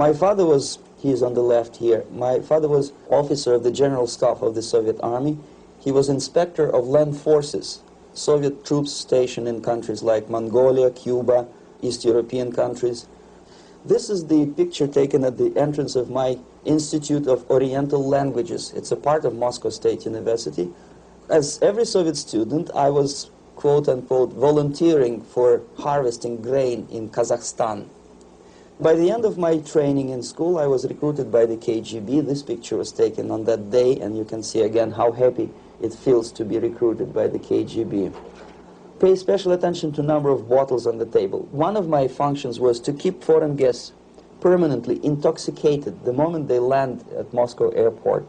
My father was, he is on the left here, my father was officer of the General Staff of the Soviet Army. He was inspector of land forces, Soviet troops stationed in countries like Mongolia, Cuba, East European countries. This is the picture taken at the entrance of my Institute of Oriental Languages. It's a part of Moscow State University. As every Soviet student, I was, quote-unquote, volunteering for harvesting grain in Kazakhstan. By the end of my training in school, I was recruited by the KGB. This picture was taken on that day, and you can see again how happy it feels to be recruited by the KGB. Pay special attention to number of bottles on the table. One of my functions was to keep foreign guests permanently intoxicated the moment they land at Moscow airport.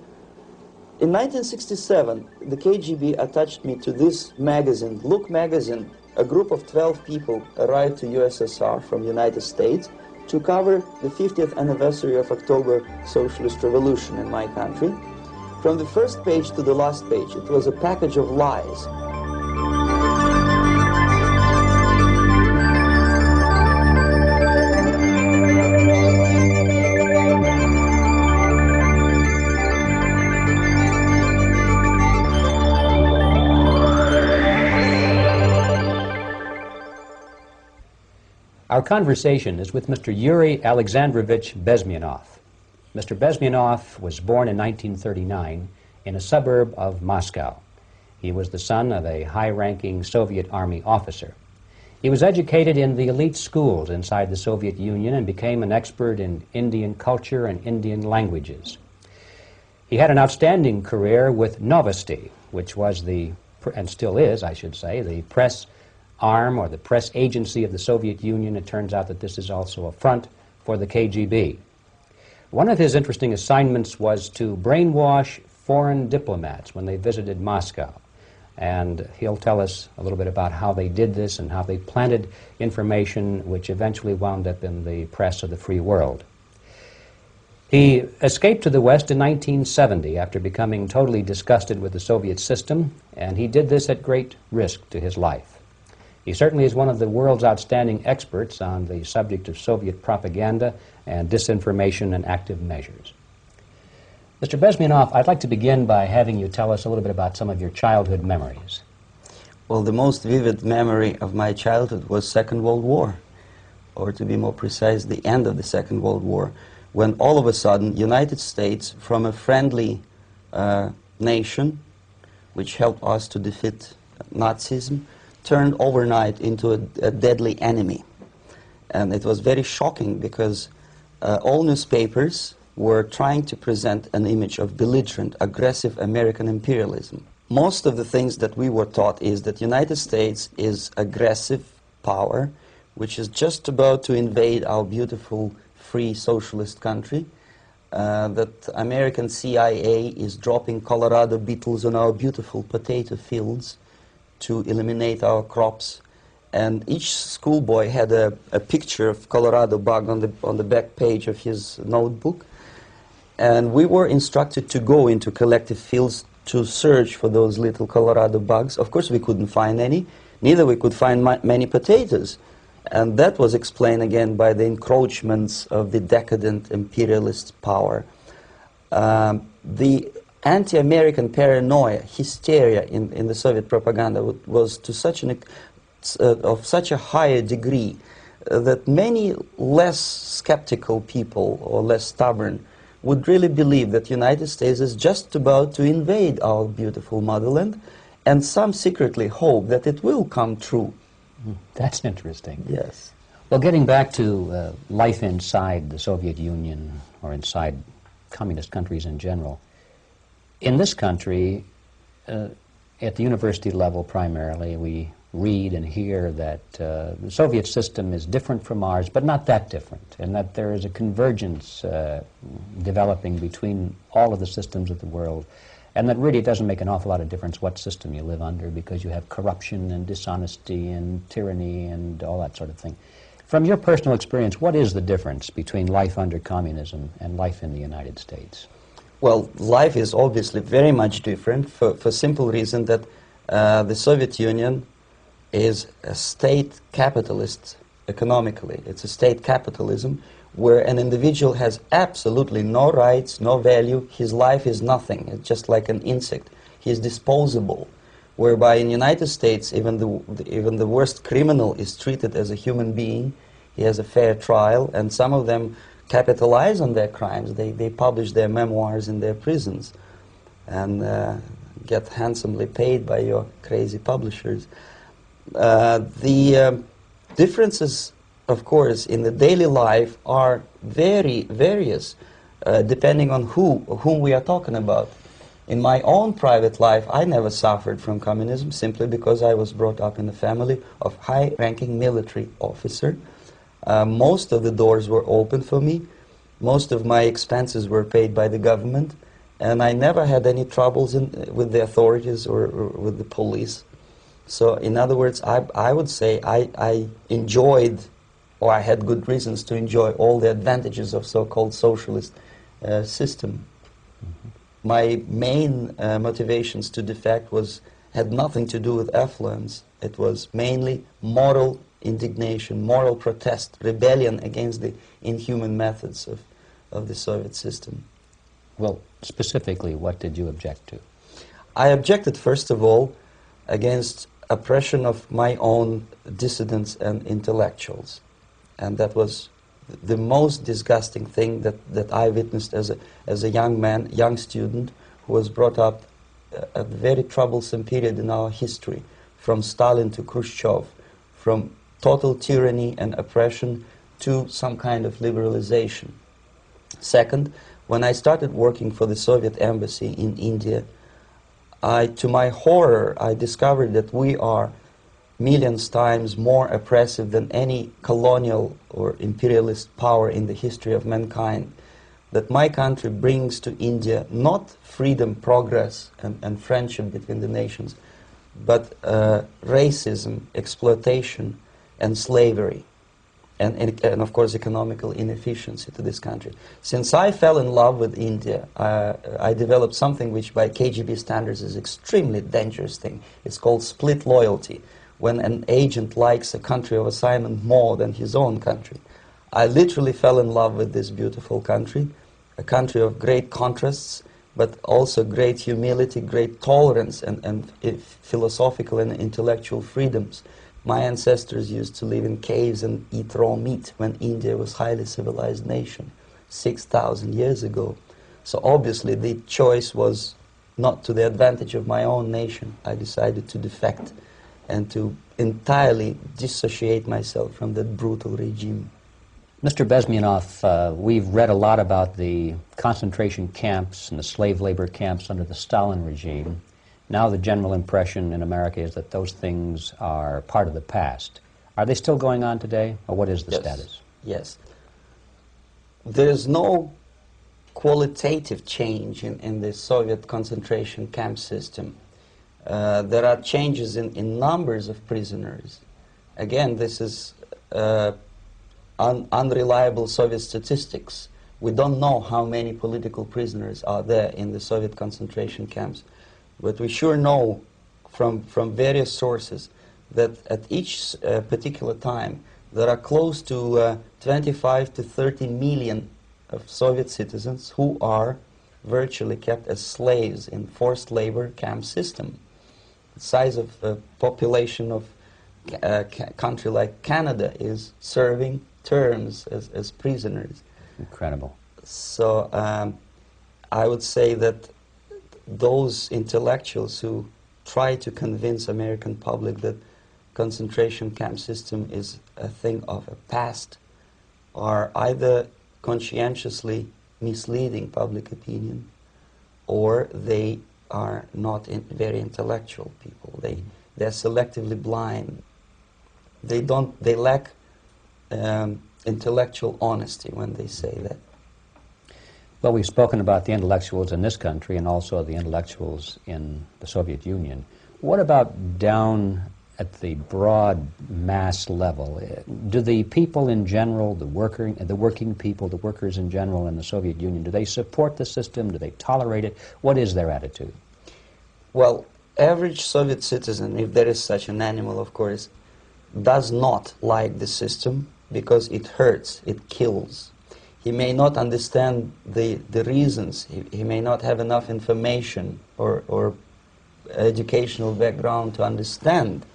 In 1967, the KGB attached me to this magazine, Look magazine. A group of 12 people arrived to USSR from United States to cover the 50th anniversary of October Socialist Revolution in my country. From the first page to the last page, it was a package of lies. Our conversation is with Mr. Yuri Alexandrovitch Bezmenov. Mr. Bezmenov was born in 1939 in a suburb of Moscow. He was the son of a high-ranking Soviet Army officer. He was educated in the elite schools inside the Soviet Union and became an expert in Indian culture and Indian languages. He had an outstanding career with Novasti, which was the, and still is, I should say, the press arm or the press agency of the Soviet Union. It turns out that this is also a front for the KGB. One of his interesting assignments was to brainwash foreign diplomats when they visited Moscow. And he'll tell us a little bit about how they did this and how they planted information which eventually wound up in the press of the free world. He escaped to the West in 1970 after becoming totally disgusted with the Soviet system, and he did this at great risk to his life. He certainly is one of the world's outstanding experts on the subject of Soviet propaganda and disinformation and active measures. Mr. Bezmenov, I'd like to begin by having you tell us a little bit about some of your childhood memories. Well, the most vivid memory of my childhood was Second World War, or to be more precise, the end of the Second World War, when all of a sudden United States, from a friendly nation, which helped us to defeat Nazism, turned overnight into a deadly enemy. And it was very shocking because all newspapers were trying to present an image of belligerent, aggressive American imperialism. Most of the things that we were taught is that United States is aggressive power, which is just about to invade our beautiful, free, socialist country, that American CIA is dropping Colorado beetles on our beautiful potato fields to eliminate our crops, and each schoolboy had a picture of Colorado bug on the back page of his notebook, and we were instructed to go into collective fields to search for those little Colorado bugs. Of course we couldn't find any, neither we could find many potatoes, and that was explained again by the encroachments of the decadent imperialist power. The anti-American paranoia, hysteria in the Soviet propaganda was to such of such a higher degree that many less skeptical people or less stubborn would really believe that United States is just about to invade our beautiful motherland, and some secretly hope that it will come true. That's interesting. Yes. Well, getting back to life inside the Soviet Union or inside communist countries in general, in this country, at the university level primarily, we read and hear that the Soviet system is different from ours, but not that different, and that there is a convergence developing between all of the systems of the world, and that really it doesn't make an awful lot of difference what system you live under, because you have corruption and dishonesty and tyranny and all that sort of thing. From your personal experience, what is the difference between life under communism and life in the United States? Well, life is obviously very much different for simple reason that the Soviet Union is a state capitalist economically. It's a state capitalism where an individual has absolutely no rights, no value. His life is nothing. It's just like an insect. He is disposable. Whereby in the United States, even the worst criminal is treated as a human being. He has a fair trial, and some of them capitalize on their crimes. They publish their memoirs in their prisons and get handsomely paid by your crazy publishers. The differences, of course, in the daily life are very various, depending on whom we are talking about. In my own private life, I never suffered from communism simply because I was brought up in a family of high-ranking military officer. Most of the doors were open for me. Most of my expenses were paid by the government, and I never had any troubles with the authorities or with the police. So, in other words, I would say I enjoyed, or I had good reasons to enjoy all the advantages of so-called socialist system. Mm-hmm. My main motivations to defect had nothing to do with affluence. It was mainly moral indignation, moral protest, rebellion against the inhuman methods of the Soviet system. Well, specifically, what did you object to? I objected, first of all, against oppression of my own dissidents and intellectuals. And that was the most disgusting thing that I witnessed as a young man, young student, who was brought up a very troublesome period in our history, from Stalin to Khrushchev, from total tyranny and oppression to some kind of liberalization. Second, when I started working for the Soviet embassy in India, to my horror, I discovered that we are millions times more oppressive than any colonial or imperialist power in the history of mankind. That my country brings to India not freedom, progress, and friendship between the nations, but racism, exploitation, and slavery, and of course economical inefficiency to this country. Since I fell in love with India, I developed something which by KGB standards is extremely dangerous thing. It's called split loyalty, when an agent likes a country of assignment more than his own country. I literally fell in love with this beautiful country, a country of great contrasts, but also great humility, great tolerance, and philosophical and intellectual freedoms. My ancestors used to live in caves and eat raw meat when India was a highly civilized nation 6,000 years ago. So obviously the choice was not to the advantage of my own nation. I decided to defect and to entirely dissociate myself from that brutal regime. Mr. Bezmenov, we've read a lot about the concentration camps and the slave labor camps under the Stalin regime. Now the general impression in America is that those things are part of the past. Are they still going on today, or what is the status? Yes. There's no qualitative change in the Soviet concentration camp system. There are changes in numbers of prisoners. Again, this is unreliable Soviet statistics. We don't know how many political prisoners are there in the Soviet concentration camps. But we sure know from various sources that at each particular time there are close to 25 to 30 million of Soviet citizens who are virtually kept as slaves in forced labor camp system. The size of the population of a country like Canada is serving terms as prisoners. Incredible. So I would say that those intellectuals who try to convince American public that concentration camp system is a thing of a past are either conscientiously misleading public opinion, or they are not very intellectual people. They're selectively blind. They lack intellectual honesty when they say that. Well, we've spoken about the intellectuals in this country and also the intellectuals in the Soviet Union. What about down at the broad mass level? Do the people in general, the working people, the workers in general in the Soviet Union, do they support the system? Do they tolerate it? What is their attitude? Well, average Soviet citizen, if there is such an animal, of course, does not like the system because it hurts, it kills. He may not understand the reasons, he may not have enough information or educational background to understand.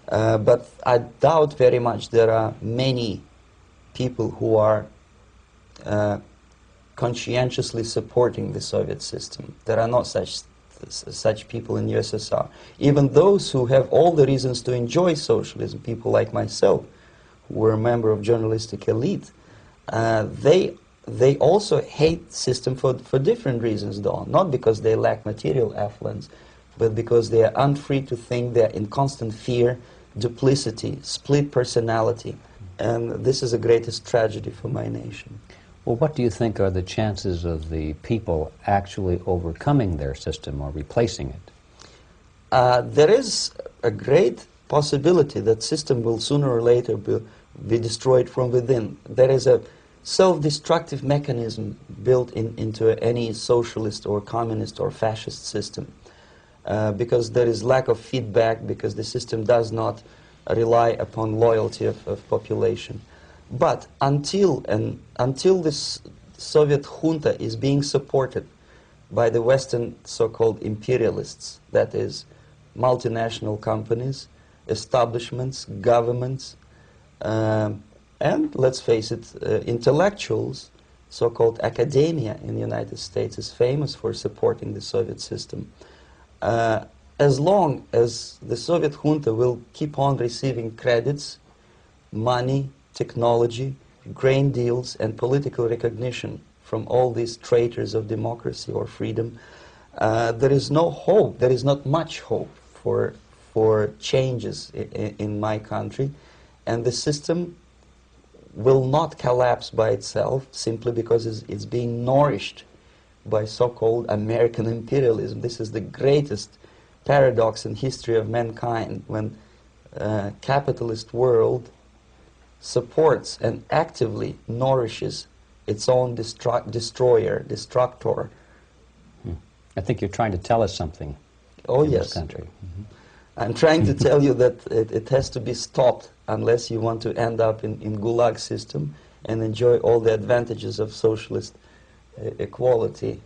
But I doubt very much there are many people who are conscientiously supporting the Soviet system. There are not such people in USSR. Even those who have all the reasons to enjoy socialism, people like myself, who were a member of journalistic elite, they also hate the system for different reasons, though. Not because they lack material affluence, but because they are unfree to think, they're in constant fear, duplicity, split personality. And this is the greatest tragedy for my nation. Well, what do you think are the chances of the people actually overcoming their system or replacing it? There is a great possibility that system will sooner or later be destroyed from within. There is a self-destructive mechanism built into any socialist or communist or fascist system. Because there is lack of feedback, because the system does not rely upon loyalty of population. But until this Soviet junta is being supported by the Western so-called imperialists, that is, multinational companies, establishments, governments, and let's face it, intellectuals, so-called academia in the United States is famous for supporting the Soviet system. As long as the Soviet junta will keep on receiving credits, money, technology, grain deals, and political recognition from all these traitors of democracy or freedom, there is no hope, there is not much hope for changes in my country, and the system will not collapse by itself simply because it's being nourished by so-called American imperialism. This is the greatest paradox in history of mankind, when capitalist world supports and actively nourishes its own destroyer, destructor. I think you're trying to tell us something in this country. Mm-hmm. I'm trying to tell you that it has to be stopped unless you want to end up in Gulag system and enjoy all the advantages of socialist equality,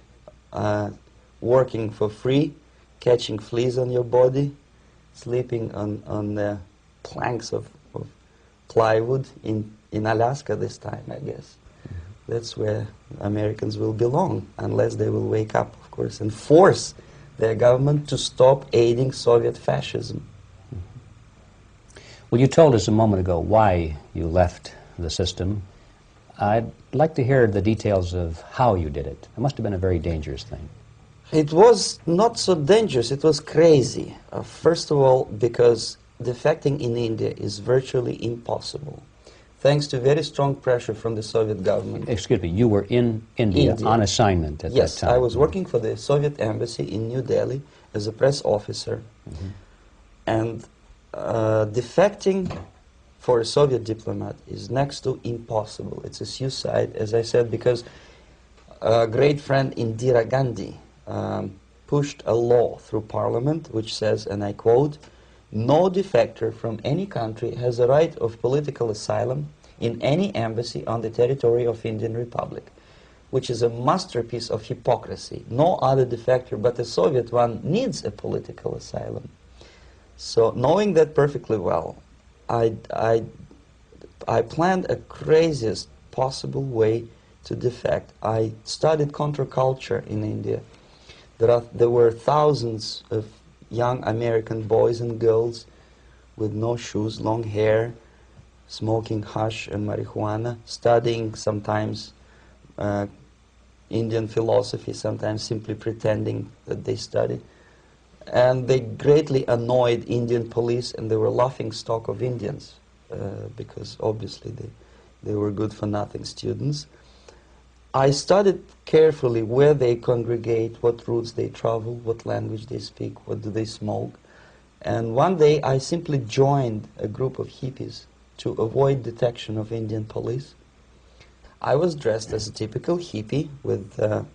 working for free, catching fleas on your body, sleeping on the planks of plywood in Alaska this time, I guess. That's where Americans will belong, unless they will wake up, of course, and force their government to stop aiding Soviet fascism. Well, you told us a moment ago why you left the system. I'd like to hear the details of how you did it. It must have been a very dangerous thing. It was not so dangerous, it was crazy. First of all, because defecting in India is virtually impossible, thanks to very strong pressure from the Soviet government. Excuse me, you were in India on assignment at that time? Yes, I was working for the Soviet embassy in New Delhi as a press officer. Mm-hmm. And defecting for a Soviet diplomat is next to impossible. It's a suicide, as I said, because a great friend Indira Gandhi pushed a law through parliament which says, and I quote, "No defector from any country has a right of political asylum in any embassy on the territory of Indian Republic," which is a masterpiece of hypocrisy. No other defector but a Soviet one needs a political asylum. So knowing that perfectly well, I planned a craziest possible way to defect. I studied counterculture in India. There were thousands of young American boys and girls with no shoes, long hair, smoking hash and marijuana, studying sometimes Indian philosophy, sometimes simply pretending that they study. And they greatly annoyed Indian police, and they were laughing stock of Indians because obviously they were good-for-nothing students. I studied carefully where they congregate, what routes they travel, what language they speak, what do they smoke. And one day I simply joined a group of hippies to avoid detection of Indian police. I was dressed as a typical hippie with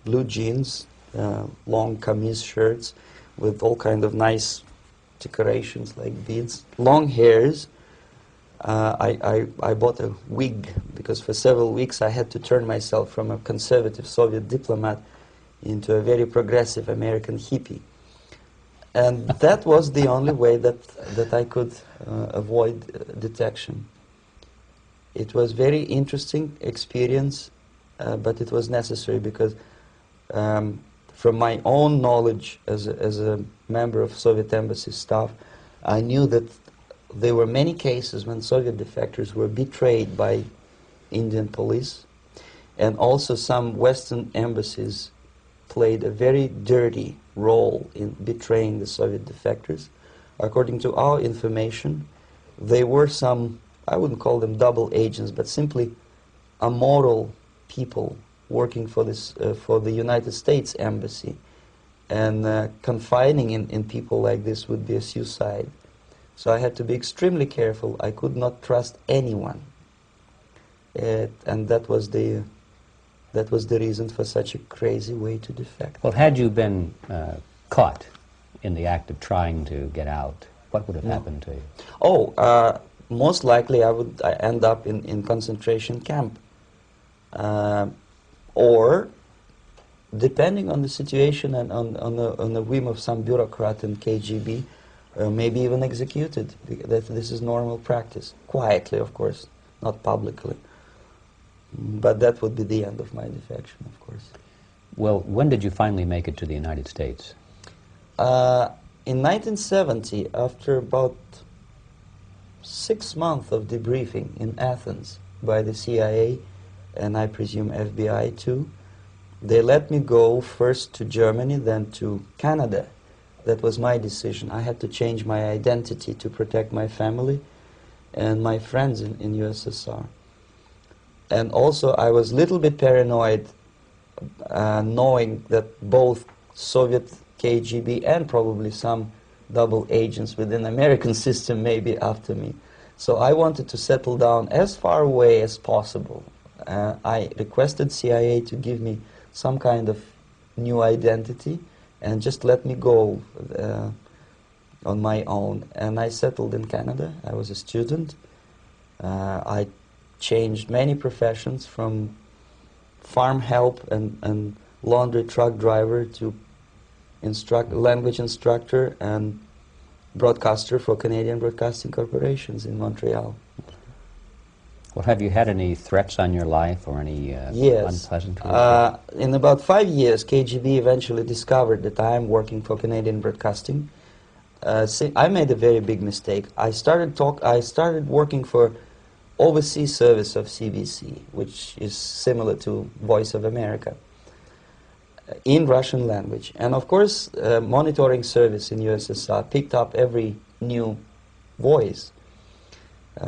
blue jeans, long kameez shirts, with all kind of nice decorations like beads, long hairs, I bought a wig because for several weeks I had to turn myself from a conservative Soviet diplomat into a very progressive American hippie. And that was the only way that I could avoid detection. It was very interesting experience, but it was necessary because from my own knowledge as a member of Soviet embassy staff, I knew that there were many cases when Soviet defectors were betrayed by Indian police, and also some Western embassies played a very dirty role in betraying the Soviet defectors. According to our information, they were some, I wouldn't call them double agents, but simply immoral people working for this for the United States embassy, and confiding in people like this would be a suicide. So I had to be extremely careful. I could not trust anyone, and that was the reason for such a crazy way to defect. Well, had you been caught in the act of trying to get out, what would have happened to you? Oh, most likely I would end up in concentration camp. Or, depending on the situation and on the whim of some bureaucrat in KGB, maybe even executed. This is normal practice. Quietly, of course, not publicly. But that would be the end of my defection, of course. Well, when did you finally make it to the United States? In 1970, after about 6 months of debriefing in Athens by the CIA, and I presume FBI too, they let me go first to Germany, then to Canada. That was my decision. I had to change my identity to protect my family and my friends in USSR. And also I was a little bit paranoid knowing that both Soviet KGB and probably some double agents within the American system may be after me. So I wanted to settle down as far away as possible. I requested CIA to give me some kind of new identity and just let me go on my own. And I settled in Canada. I was a student. I changed many professions, from farm help and laundry truck driver to language instructor and broadcaster for Canadian Broadcasting Corporations in Montreal. Well, have you had any threats on your life or any yes. unpleasant in about 5 years, KGB eventually discovered that I am working for Canadian Broadcasting. I made a very big mistake. I started working for overseas service of CBC, which is similar to Voice of America, in Russian language. And of course, monitoring service in USSR picked up every new voice.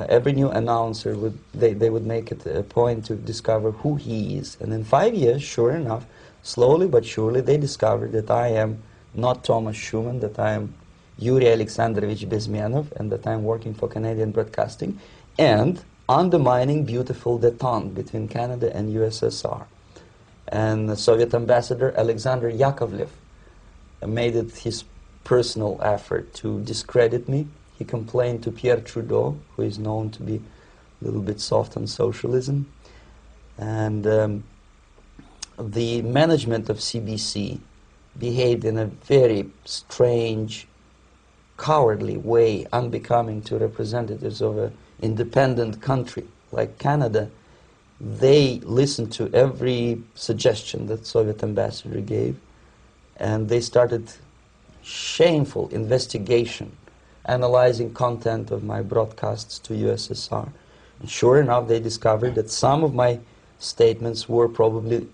Every new announcer, they would make it a point to discover who he is. And in 5 years, sure enough, slowly but surely, they discovered that I am not Thomas Schumann, that I am Yuri Alexandrovitch Bezmenov, and that I am working for Canadian Broadcasting, and undermining beautiful détente between Canada and USSR. And the Soviet ambassador Alexander Yakovlev made it his personal effort to discredit me. He complained to Pierre Trudeau, who is known to be a little bit soft on socialism. And the management of CBC behaved in a very strange, cowardly way, unbecoming to representatives of an independent country like Canada. They listened to every suggestion that Soviet ambassador gave, and they started shameful investigation, analyzing content of my broadcasts to USSR. And sure enough, they discovered that some of my statements were probably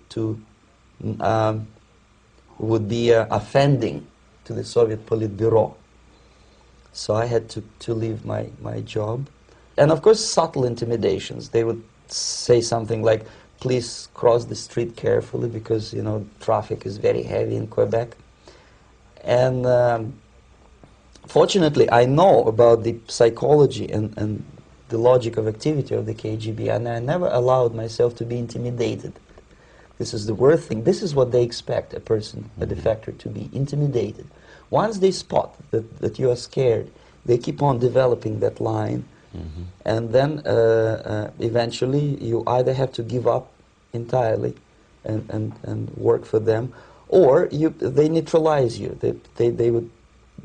would be offending to the Soviet Politburo. So I had to leave my job. And of course, subtle intimidations. They would say something like, please cross the street carefully because, you know, traffic is very heavy in Quebec. And fortunately, I know about the psychology and the logic of activity of the KGB, and I never allowed myself to be intimidated. This is the worst thing. This is what they expect a person, a defector, to be intimidated. Once they spot that you are scared, they keep on developing that line And then eventually you either have to give up entirely and work for them, or they neutralize you. They would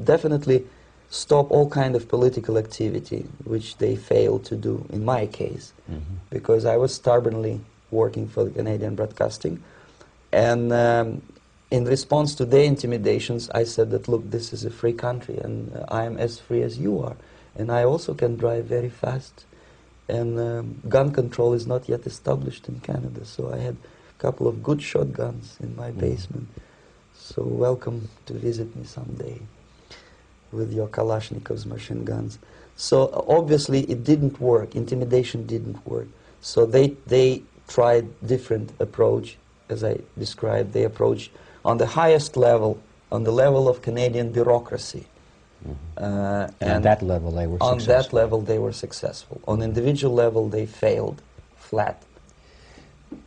definitely stop all kind of political activity, which they failed to do in my case, because I was stubbornly working for the Canadian Broadcasting. And in response to their intimidations, I said that, look, this is a free country, and I am as free as you are. And I also can drive very fast. And gun control is not yet established in Canada, so I had a couple of good shotguns in my basement. So welcome to visit me someday with your Kalashnikov's machine guns. So obviously it didn't work. Intimidation didn't work. So they tried different approach, as I described. They approached on the highest level, on the level of Canadian bureaucracy. And at that level they were on successful. that level they were successful. On individual level they failed flat.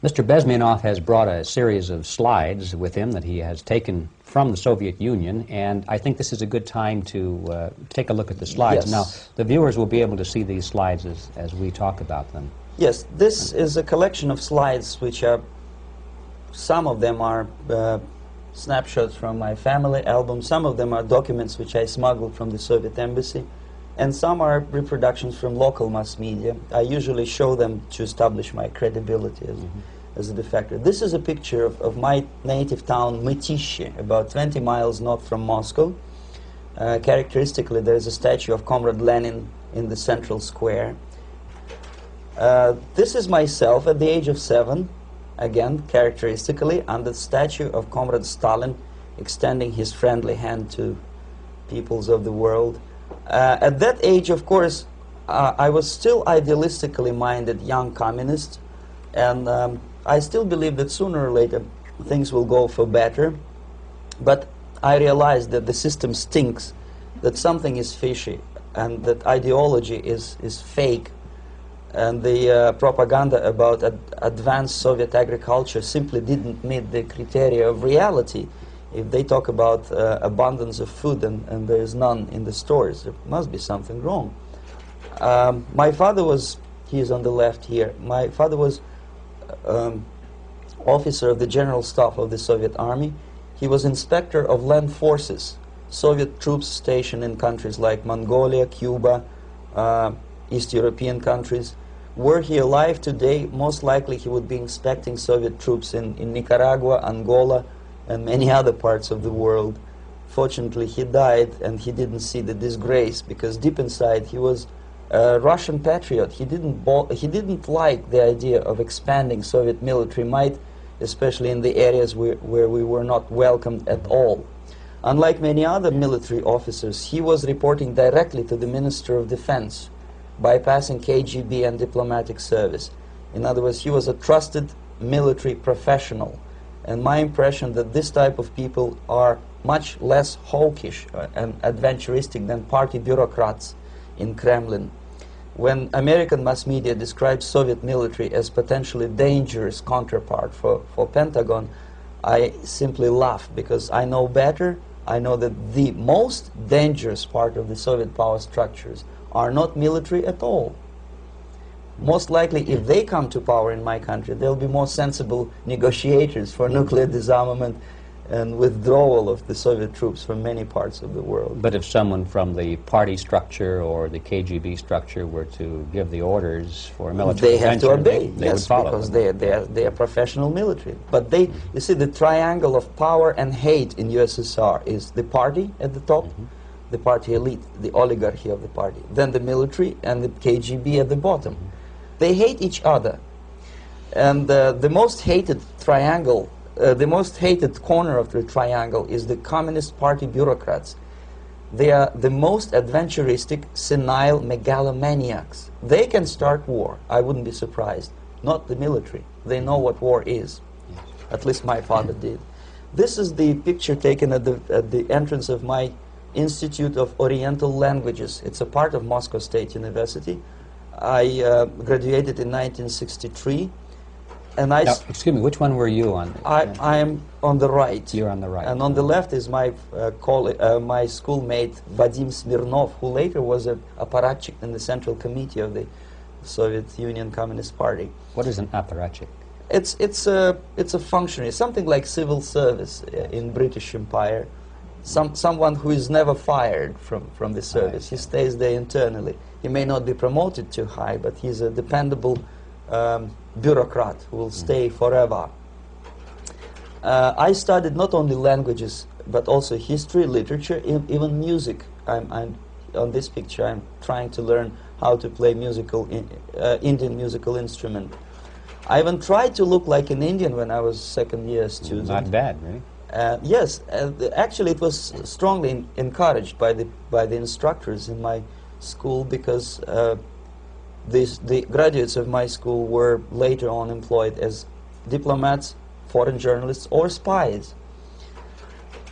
Mr. Bezmenov has brought a series of slides with him that he has taken from the Soviet Union, and I think this is a good time to take a look at the slides. Yes. Now, the viewers will be able to see these slides as we talk about them. Yes, this is a collection of slides which are, some of them are snapshots from my family album, some of them are documents which I smuggled from the Soviet embassy, and some are reproductions from local mass media. I usually show them to establish my credibility as a defector. This is a picture of my native town, Mytishi, about 20 miles north from Moscow. Characteristically, there is a statue of Comrade Lenin in the central square. This is myself at the age of 7, again, characteristically, under the statue of Comrade Stalin, extending his friendly hand to peoples of the world. At that age, of course, I was still idealistically minded young communist, and I still believe that sooner or later things will go for better. But I realized that the system stinks, that something is fishy, and that ideology is fake. And the propaganda about advanced Soviet agriculture simply didn't meet the criteria of reality. If they talk about abundance of food and there is none in the stores, there must be something wrong. My father was, he is on the left here, my father was officer of the General Staff of the Soviet Army. He was inspector of land forces, Soviet troops stationed in countries like Mongolia, Cuba, East European countries. Were he alive today, most likely he would be inspecting Soviet troops in Nicaragua, Angola, and many other parts of the world. Fortunately, he died and he didn't see the disgrace, because deep inside he was a Russian patriot. He didn't like the idea of expanding Soviet military might, especially in the areas where we were not welcomed at all. Unlike many other military officers, he was reporting directly to the Minister of Defense, bypassing KGB and diplomatic service. In other words, he was a trusted military professional. And my impression that this type of people are much less hawkish and adventuristic than party bureaucrats in Kremlin. When American mass media describes Soviet military as potentially dangerous counterpart for Pentagon, I simply laugh, because I know better. I know that the most dangerous part of the Soviet power structures are not military at all. Most likely, if they come to power in my country, they'll be more sensible negotiators for nuclear disarmament and withdrawal of the Soviet troops from many parts of the world. But if someone from the party structure or the KGB structure were to give the orders for a military they have to obey, they yes, would follow because them. they are professional military. But they, you see, the triangle of power and hate in USSR is the party at the top, the party elite, the oligarchy of the party, then the military and the KGB at the bottom. They hate each other. And the most hated triangle, the most hated corner of the triangle is the Communist Party bureaucrats. They are the most adventuristic, senile megalomaniacs. They can start war, I wouldn't be surprised. Not the military. They know what war is. At least my father did. This is the picture taken at the entrance of my Institute of Oriental Languages. It's a part of Moscow State University. I graduated in 1963. And now, excuse me, which one were you on? I am on the right. You're on the right. And on the left is my my schoolmate Vadim Smirnov, who later was an apparatchik in the Central Committee of the Soviet Union Communist Party. What is an apparatchik? It's a functionary, something like civil service in British Empire. Someone who is never fired from the service. He stays there internally. He may not be promoted too high, but he's a dependable bureaucrat who will stay forever. I studied not only languages, but also history, literature, even music. I'm on this picture, I'm trying to learn how to play Indian musical instrument. I even tried to look like an Indian when I was second-year student. Not bad, really. Yes, actually it was strongly encouraged by the instructors in my school, because the graduates of my school were later on employed as diplomats, foreign journalists, or spies.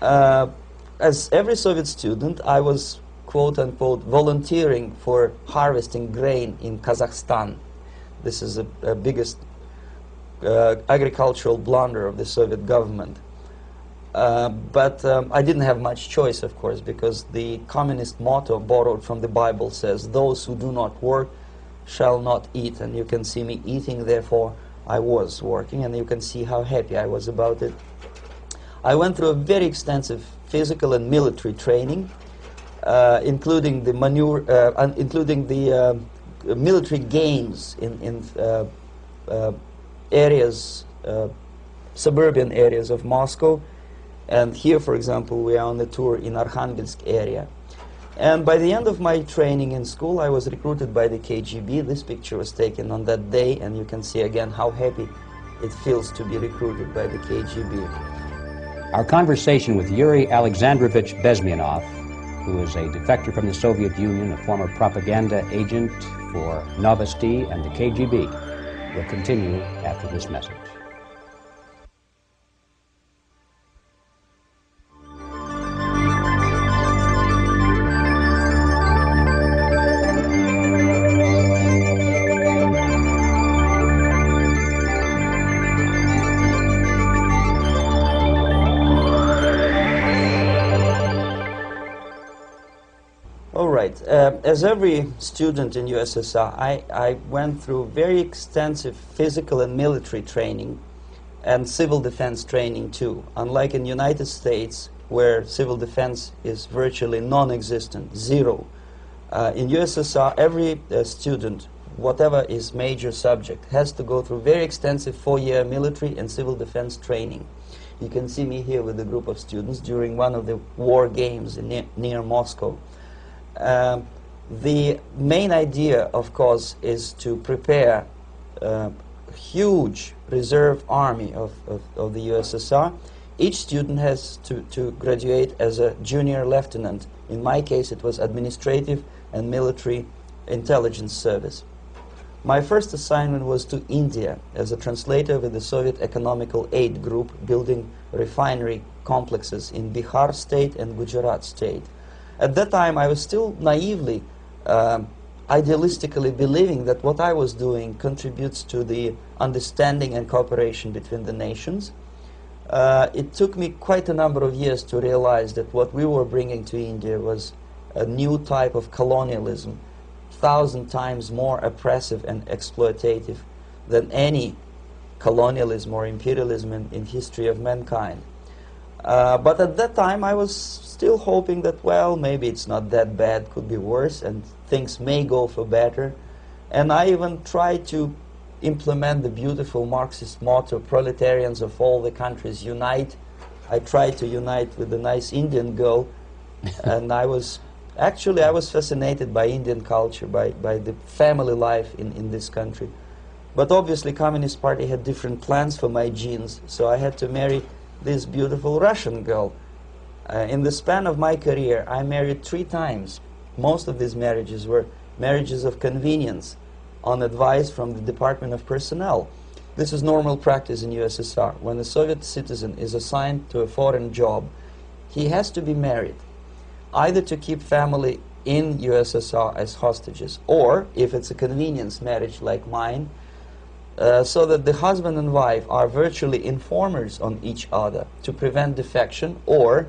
As every Soviet student, I was quote-unquote volunteering for harvesting grain in Kazakhstan. This is the biggest agricultural blunder of the Soviet government. But I didn't have much choice, of course, because the communist motto borrowed from the Bible says, "Those who do not work shall not eat." And you can see me eating, therefore I was working, and you can see how happy I was about it. I went through a very extensive physical and military training, including the military games in areas, suburban areas of Moscow. And here, for example, we are on the tour in Arkhangelsk area. And by the end of my training in school, I was recruited by the KGB. This picture was taken on that day, and you can see again how happy it feels to be recruited by the KGB. Our conversation with Yuri Alexandrovitch Bezmenov, who is a defector from the Soviet Union, a former propaganda agent for Novasti and the KGB, will continue after this message. As every student in USSR, I went through very extensive physical and military training and civil defense training too. Unlike in the United States, where civil defense is virtually non-existent, zero. In USSR, every student, whatever his major subject, has to go through very extensive 4-year military and civil defense training. You can see me here with a group of students during one of the war games near Moscow. The main idea, of course, is to prepare a huge reserve army of the USSR. Each student has to graduate as a junior lieutenant. In my case, it was administrative and military intelligence service. My first assignment was to India as a translator with the Soviet Economical Aid Group, building refinery complexes in Bihar state and Gujarat state. At that time, I was still naively, idealistically believing that what I was doing contributes to the understanding and cooperation between the nations. It took me quite a number of years to realize that what we were bringing to India was a new type of colonialism, 1,000 times more oppressive and exploitative than any colonialism or imperialism in history of mankind. But at that time, I was still hoping that, well, maybe it's not that bad, could be worse, and things may go for better. And I even tried to implement the beautiful Marxist motto, proletarians of all the countries unite. I tried to unite with a nice Indian girl, and I was fascinated by Indian culture, by the family life in this country. But obviously, Communist Party had different plans for my genes, so I had to marry this beautiful Russian girl. In the span of my career, I married 3 times. Most of these marriages were marriages of convenience, on advice from the Department of Personnel. This is normal practice in USSR. When a Soviet citizen is assigned to a foreign job, he has to be married, either to keep family in USSR as hostages, or, if it's a convenience marriage like mine, so that the husband and wife are virtually informers on each other to prevent defection or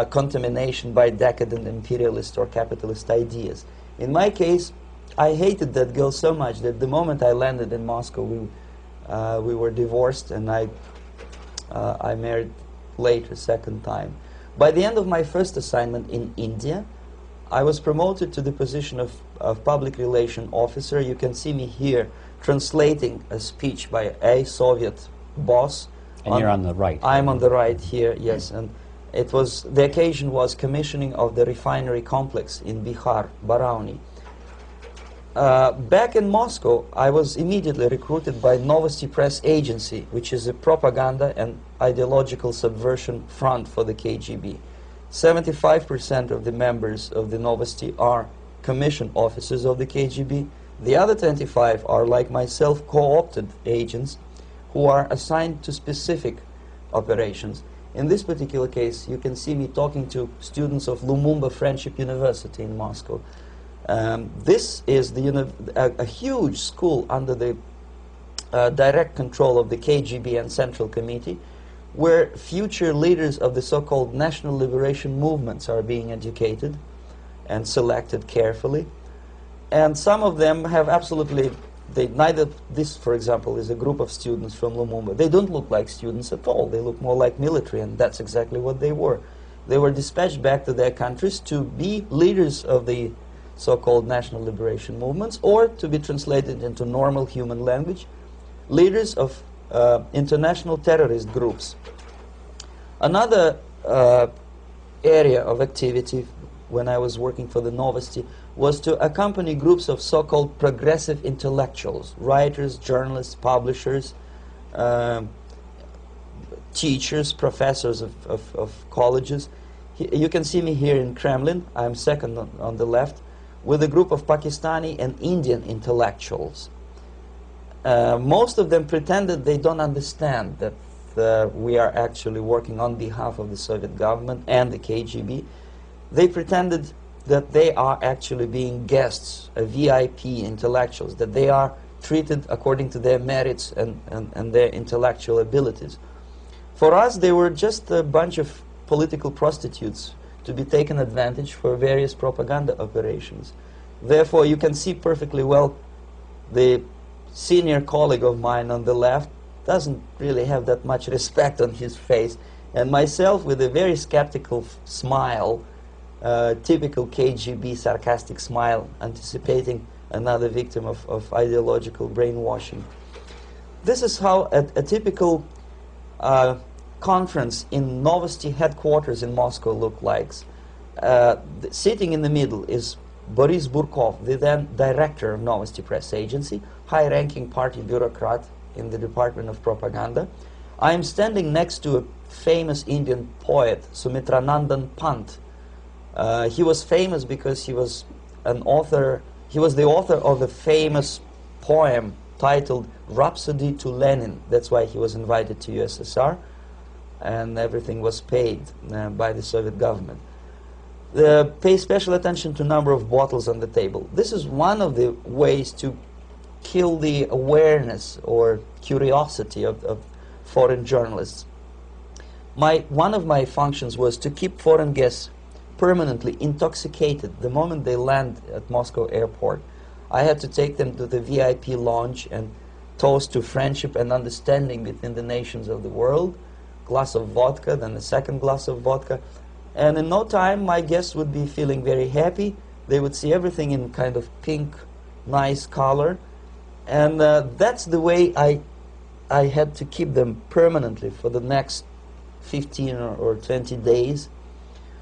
contamination by decadent imperialist or capitalist ideas. In my case, I hated that girl so much that the moment I landed in Moscow, we were divorced, and I married later, second time. By the end of my first assignment in India, I was promoted to the position of public relation officer. You can see me here translating a speech by a Soviet boss. And you're on the right. I'm on the right here, yes. And it was, the occasion was commissioning of the refinery complex in Bihar, Barauni. Back in Moscow, I was immediately recruited by Novosti Press Agency, which is a propaganda and ideological subversion front for the KGB. 75% of the members of the Novosti are commissioned officers of the KGB. The other 25 are, like myself, co-opted agents who are assigned to specific operations. In this particular case, you can see me talking to students of Lumumba Friendship University in Moscow. This is a huge school under the direct control of the KGB and Central Committee, where future leaders of the so-called national liberation movements are being educated and selected carefully. And some of them have absolutely, this, for example, is a group of students from Lumumba. They don't look like students at all. They look more like military, and that's exactly what they were. They were dispatched back to their countries to be leaders of the so-called national liberation movements, or to be translated into normal human language, leaders of international terrorist groups. Another area of activity when I was working for the Novosti was to accompany groups of so-called progressive intellectuals, writers, journalists, publishers, teachers, professors of colleges. You can see me here in Kremlin. I'm second on the left, with a group of Pakistani and Indian intellectuals. Most of them pretended they don't understand that we are actually working on behalf of the Soviet government and the KGB. They pretended that they are actually being guests, VIP intellectuals, that they are treated according to their merits and their intellectual abilities. For us, they were just a bunch of political prostitutes to be taken advantage for various propaganda operations. Therefore, you can see perfectly well the senior colleague of mine on the left doesn't really have that much respect on his face, and myself with a very skeptical smile, typical KGB sarcastic smile, anticipating another victim of ideological brainwashing. This is how a typical conference in Novosti headquarters in Moscow looked like. Sitting in the middle is Boris Burkov, the then director of Novosti Press Agency, high-ranking party bureaucrat in the Department of Propaganda. I am standing next to a famous Indian poet, Sumitranandan Pant. He was famous because he was an author. He was the author of a famous poem titled Rhapsody to Lenin. That's why he was invited to USSR, and everything was paid by the Soviet government. Pay special attention to number of bottles on the table. This is one of the ways to kill the awareness or curiosity of foreign journalists. One of my functions was to keep foreign guests permanently intoxicated the moment they land at Moscow airport. I had to take them to the VIP lounge and toast to friendship and understanding between the nations of the world, glass of vodka, then a second glass of vodka, and in no time my guests would be feeling very happy. They would see everything in kind of pink, nice color, and that's the way I had to keep them permanently for the next 15 or 20 days.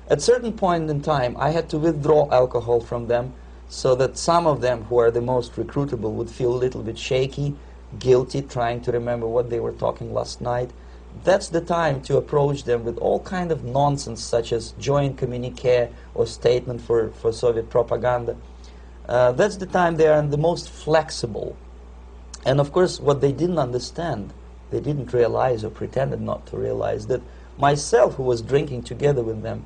At a certain point in time, I had to withdraw alcohol from them so that some of them, who are the most recruitable, would feel a little bit shaky, guilty, trying to remember what they were talking last night. That's the time to approach them with all kind of nonsense, such as joint communique or statement for Soviet propaganda. That's the time they are the most flexible. And of course, what they didn't understand, they didn't realize or pretended not to realize, that myself, who was drinking together with them,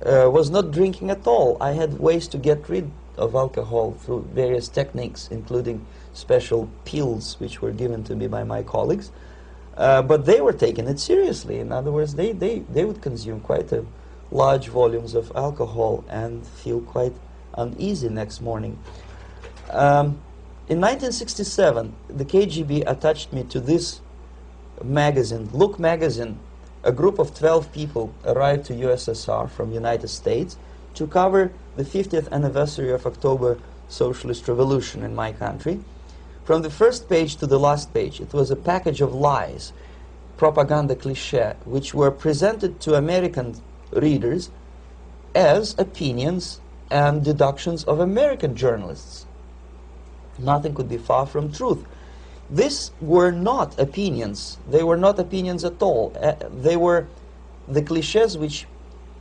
was not drinking at all. I had ways to get rid of alcohol through various techniques, including special pills which were given to me by my colleagues. But they were taking it seriously. In other words, they would consume quite large volumes of alcohol and feel quite uneasy next morning. In 1967, the KGB attached me to this magazine, Look magazine. A group of 12 people arrived to USSR from United States to cover the 50th anniversary of October Socialist Revolution in my country. From the first page to the last page, it was a package of lies, propaganda cliché, which were presented to American readers as opinions and deductions of American journalists. Nothing could be far from truth. These were not opinions. They were not opinions at all. They were the clichés which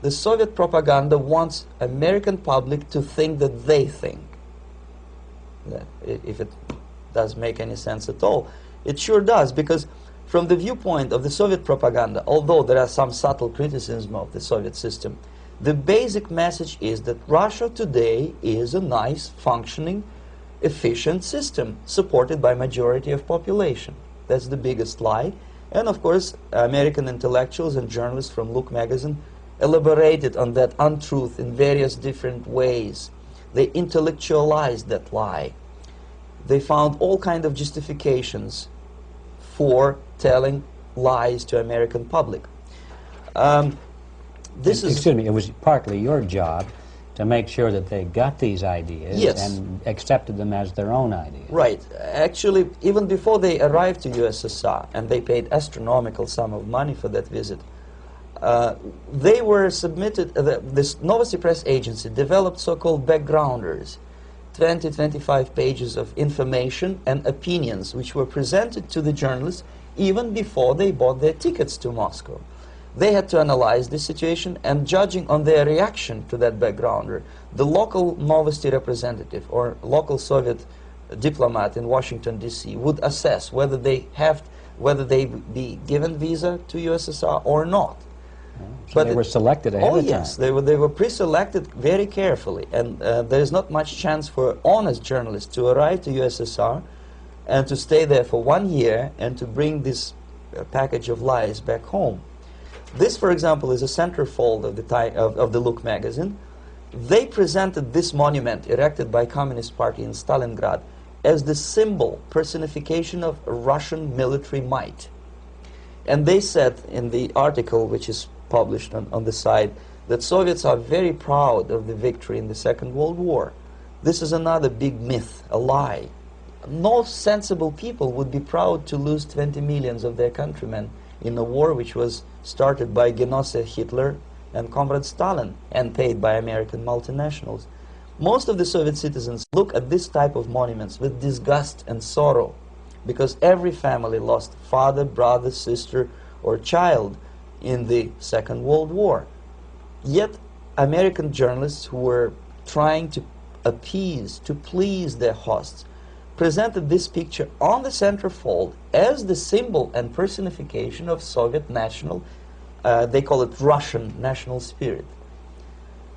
the Soviet propaganda wants American public to think that they think. If it does make any sense at all. It sure does, because from the viewpoint of the Soviet propaganda, although there are some subtle criticism of the Soviet system, the basic message is that Russia today is a nice, functioning, efficient system supported by majority of population. That's the biggest lie. And of course, American intellectuals and journalists from Look magazine elaborated on that untruth in various different ways. They intellectualized that lie. They found all kinds of justifications for telling lies to American public. Excuse me, it was partly your job to make sure that they got these ideas, yes, and accepted them as their own ideas. Right. Actually, even before they arrived to USSR, and they paid astronomical sum of money for that visit, they were submitted, this Novosti Press Agency developed so-called backgrounders, 20-25 pages of information and opinions which were presented to the journalists even before they bought their tickets to Moscow. They had to analyze the situation, and judging on their reaction to that backgrounder, the local Novosti representative or local Soviet diplomat in Washington, D.C. would assess whether they be given visa to USSR or not. So they were selected ahead of time. Oh yes, they were pre-selected very carefully, and there is not much chance for honest journalists to arrive to USSR and to stay there for 1 year and to bring this package of lies back home. This, for example, is a centerfold of the Look magazine. They presented this monument erected by Communist Party in Stalingrad as the symbol, personification of Russian military might. And they said in the article, which is published on the site, that Soviets are very proud of the victory in the Second World War. This is another big myth, a lie. No sensible people would be proud to lose 20 millions of their countrymen in a war which was started by Genoese Hitler and Comrade Stalin and paid by American multinationals. Most of the Soviet citizens look at this type of monuments with disgust and sorrow, because every family lost father, brother, sister, or child in the Second World War. Yet American journalists who were trying to appease, to please their hosts, presented this picture on the centerfold as the symbol and personification of Soviet national, they call it Russian national spirit.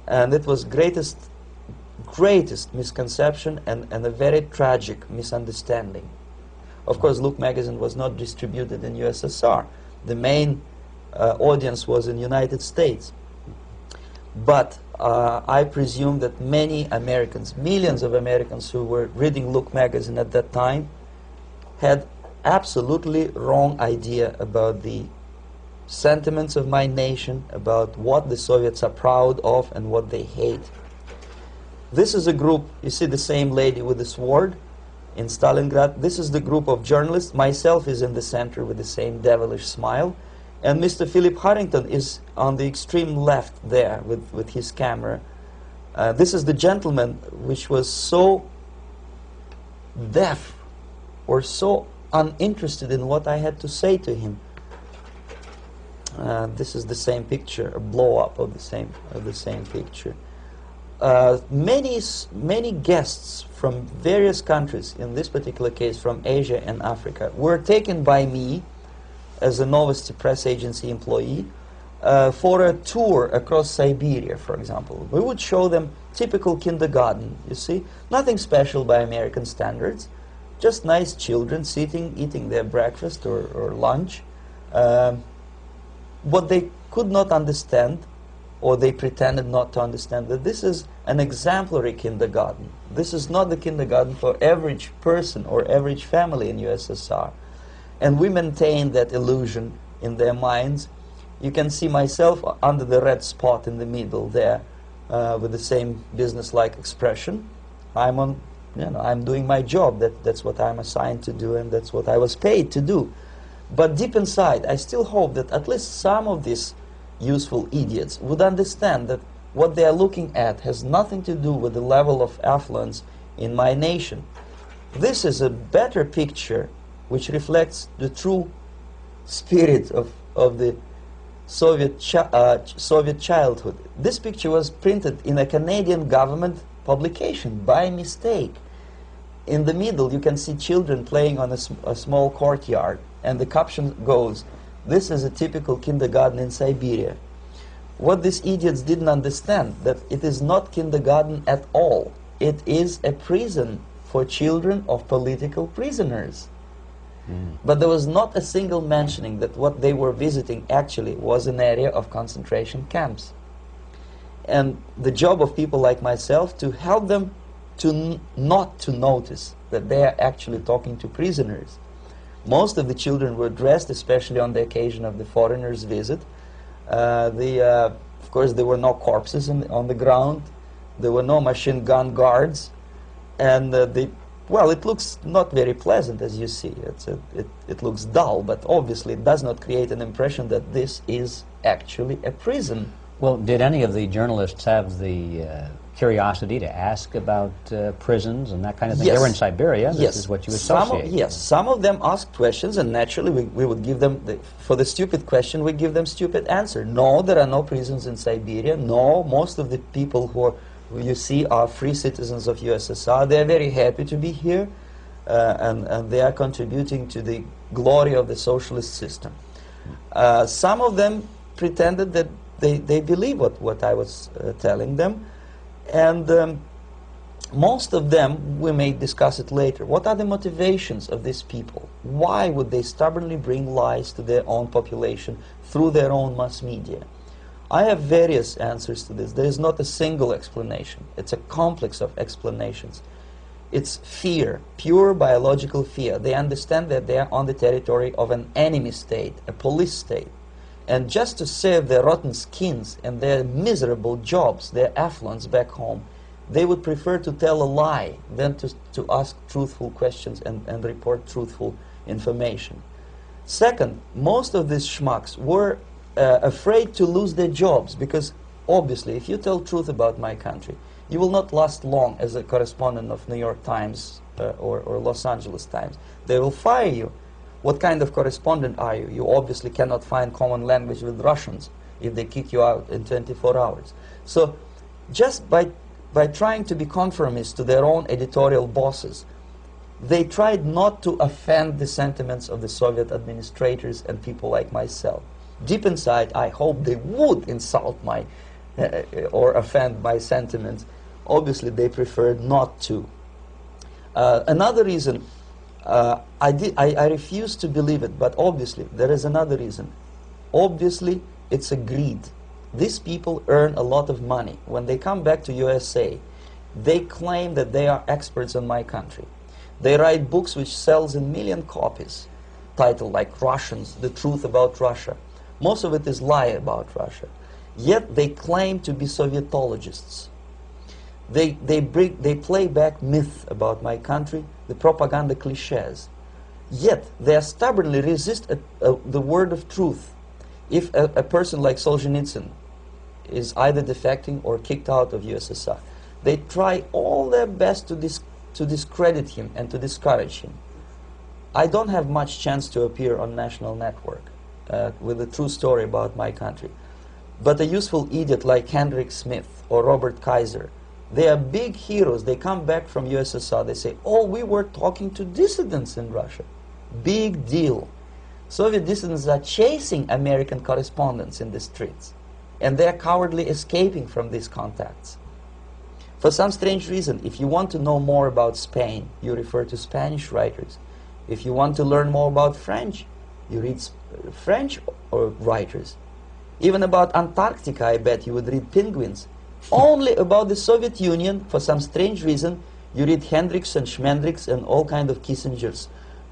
And it was greatest misconception and a very tragic misunderstanding. Of course, Look magazine was not distributed in USSR. The main audience was in United States. But I presume that many Americans, millions of Americans who were reading Look magazine at that time, had absolutely wrong idea about the sentiments of my nation, about what the Soviets are proud of and what they hate. This is a group, you see the same lady with the sword in Stalingrad. This is the group of journalists. Myself is in the center with the same devilish smile. And Mr. Philip Harrington is on the extreme left there with his camera. This is the gentleman which was so deaf or so uninterested in what I had to say to him. This is the same picture, a blow-up of the same picture. Many guests from various countries, in this particular case from Asia and Africa, were taken by me as a Novosti Press Agency employee for a tour across Siberia, for example. We would show them typical kindergarten, you see, nothing special by American standards, just nice children sitting, eating their breakfast or lunch. What they could not understand, or they pretended not to understand, that this is an exemplary kindergarten. This is not the kindergarten for average person or average family in USSR. And we maintain that illusion in their minds. You can see myself under the red spot in the middle there, with the same business-like expression. I'm doing my job. That's what I'm assigned to do, and that's what I was paid to do. But deep inside, I still hope that at least some of these useful idiots would understand that what they are looking at has nothing to do with the level of affluence in my nation. This is a better picture which reflects the true spirit of the Soviet childhood. This picture was printed in a Canadian government publication by mistake. In the middle, you can see children playing on a small courtyard, and the caption goes, "This is a typical kindergarten in Siberia." What these idiots didn't understand, that it is not kindergarten at all. It is a prison for children of political prisoners. But there was not a single mentioning that what they were visiting actually was an area of concentration camps. And the job of people like myself to help them to not to notice that they are actually talking to prisoners. Most of the children were dressed, especially on the occasion of the foreigners' visit. Of course, there were no corpses on the ground. There were no machine gun guards. And well, it looks not very pleasant, as you see. It looks dull, but obviously it does not create an impression that this is actually a prison. Well, did any of the journalists have the curiosity to ask about prisons and that kind of thing? Yes. They were in Siberia. This Yes. is what you associate. Yes, some of them asked questions, and naturally we would give them, for the stupid question, we give them stupid answer. No, there are no prisons in Siberia. No, most of the people who you see are free citizens of USSR. They are very happy to be here, and they are contributing to the glory of the socialist system. Some of them pretended that they believe what I was telling them, and most of them, we may discuss it later, what are the motivations of these people? Why would they stubbornly bring lies to their own population through their own mass media? I have various answers to this. There is not a single explanation. It's a complex of explanations. It's fear, pure biological fear. They understand that they are on the territory of an enemy state, a police state. And just to save their rotten skins and their miserable jobs, their affluence back home, they would prefer to tell a lie than to ask truthful questions and report truthful information. Second, most of these schmucks were afraid to lose their jobs, because obviously if you tell truth about my country, you will not last long as a correspondent of New York Times or Los Angeles Times. They will fire you. What kind of correspondent are you? You obviously cannot find common language with Russians if they kick you out in 24 hours. So just by trying to be conformist to their own editorial bosses, they tried not to offend the sentiments of the Soviet administrators and people like myself. Deep inside, I hope they would insult my or offend my sentiments. Obviously, they preferred not to. Another reason, I refuse to believe it, but obviously, there is another reason. Obviously, it's a greed. These people earn a lot of money. When they come back to USA, they claim that they are experts in my country. They write books which sells in million copies, titled like Russians, The Truth About Russia. Most of it is lie about Russia. Yet they claim to be Sovietologists. They play back myth about my country, the propaganda cliches. Yet they stubbornly resist the word of truth. If a person like Solzhenitsyn is either defecting or kicked out of USSR, they try all their best to discredit him and to discourage him. I don't have much chance to appear on national network with a true story about my country. But a useful idiot like Hendrik Smith or Robert Kaiser, they are big heroes. They come back from USSR. They say, oh, we were talking to dissidents in Russia. Big deal. Soviet dissidents are chasing American correspondents in the streets, and they are cowardly escaping from these contacts. For some strange reason, if you want to know more about Spain, you refer to Spanish writers. If you want to learn more about French, you read French writers. Even about Antarctica, I bet you would read Penguins. Only about the Soviet Union, for some strange reason, you read Hendricks and Schmendricks and all kind of Kissingers,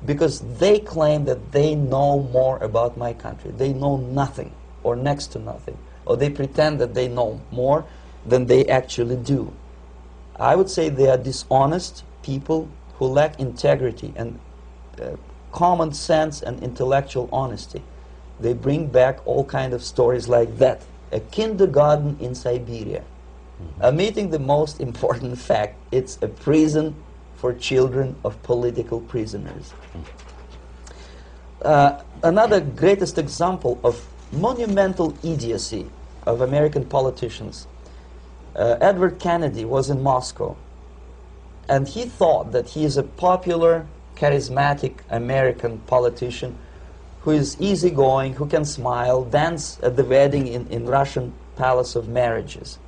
because they claim that they know more about my country. They know nothing, or next to nothing, or they pretend that they know more than they actually do. I would say they are dishonest people who lack integrity and common sense and intellectual honesty. They bring back all kind of stories like that. A kindergarten in Siberia. Omitting the most important fact, it's a prison for children of political prisoners. Another greatest example of monumental idiocy of American politicians. Edward Kennedy was in Moscow, and he thought that he is a popular, charismatic American politician who is easygoing, who can smile, dance at the wedding in Russian Palace of Marriages.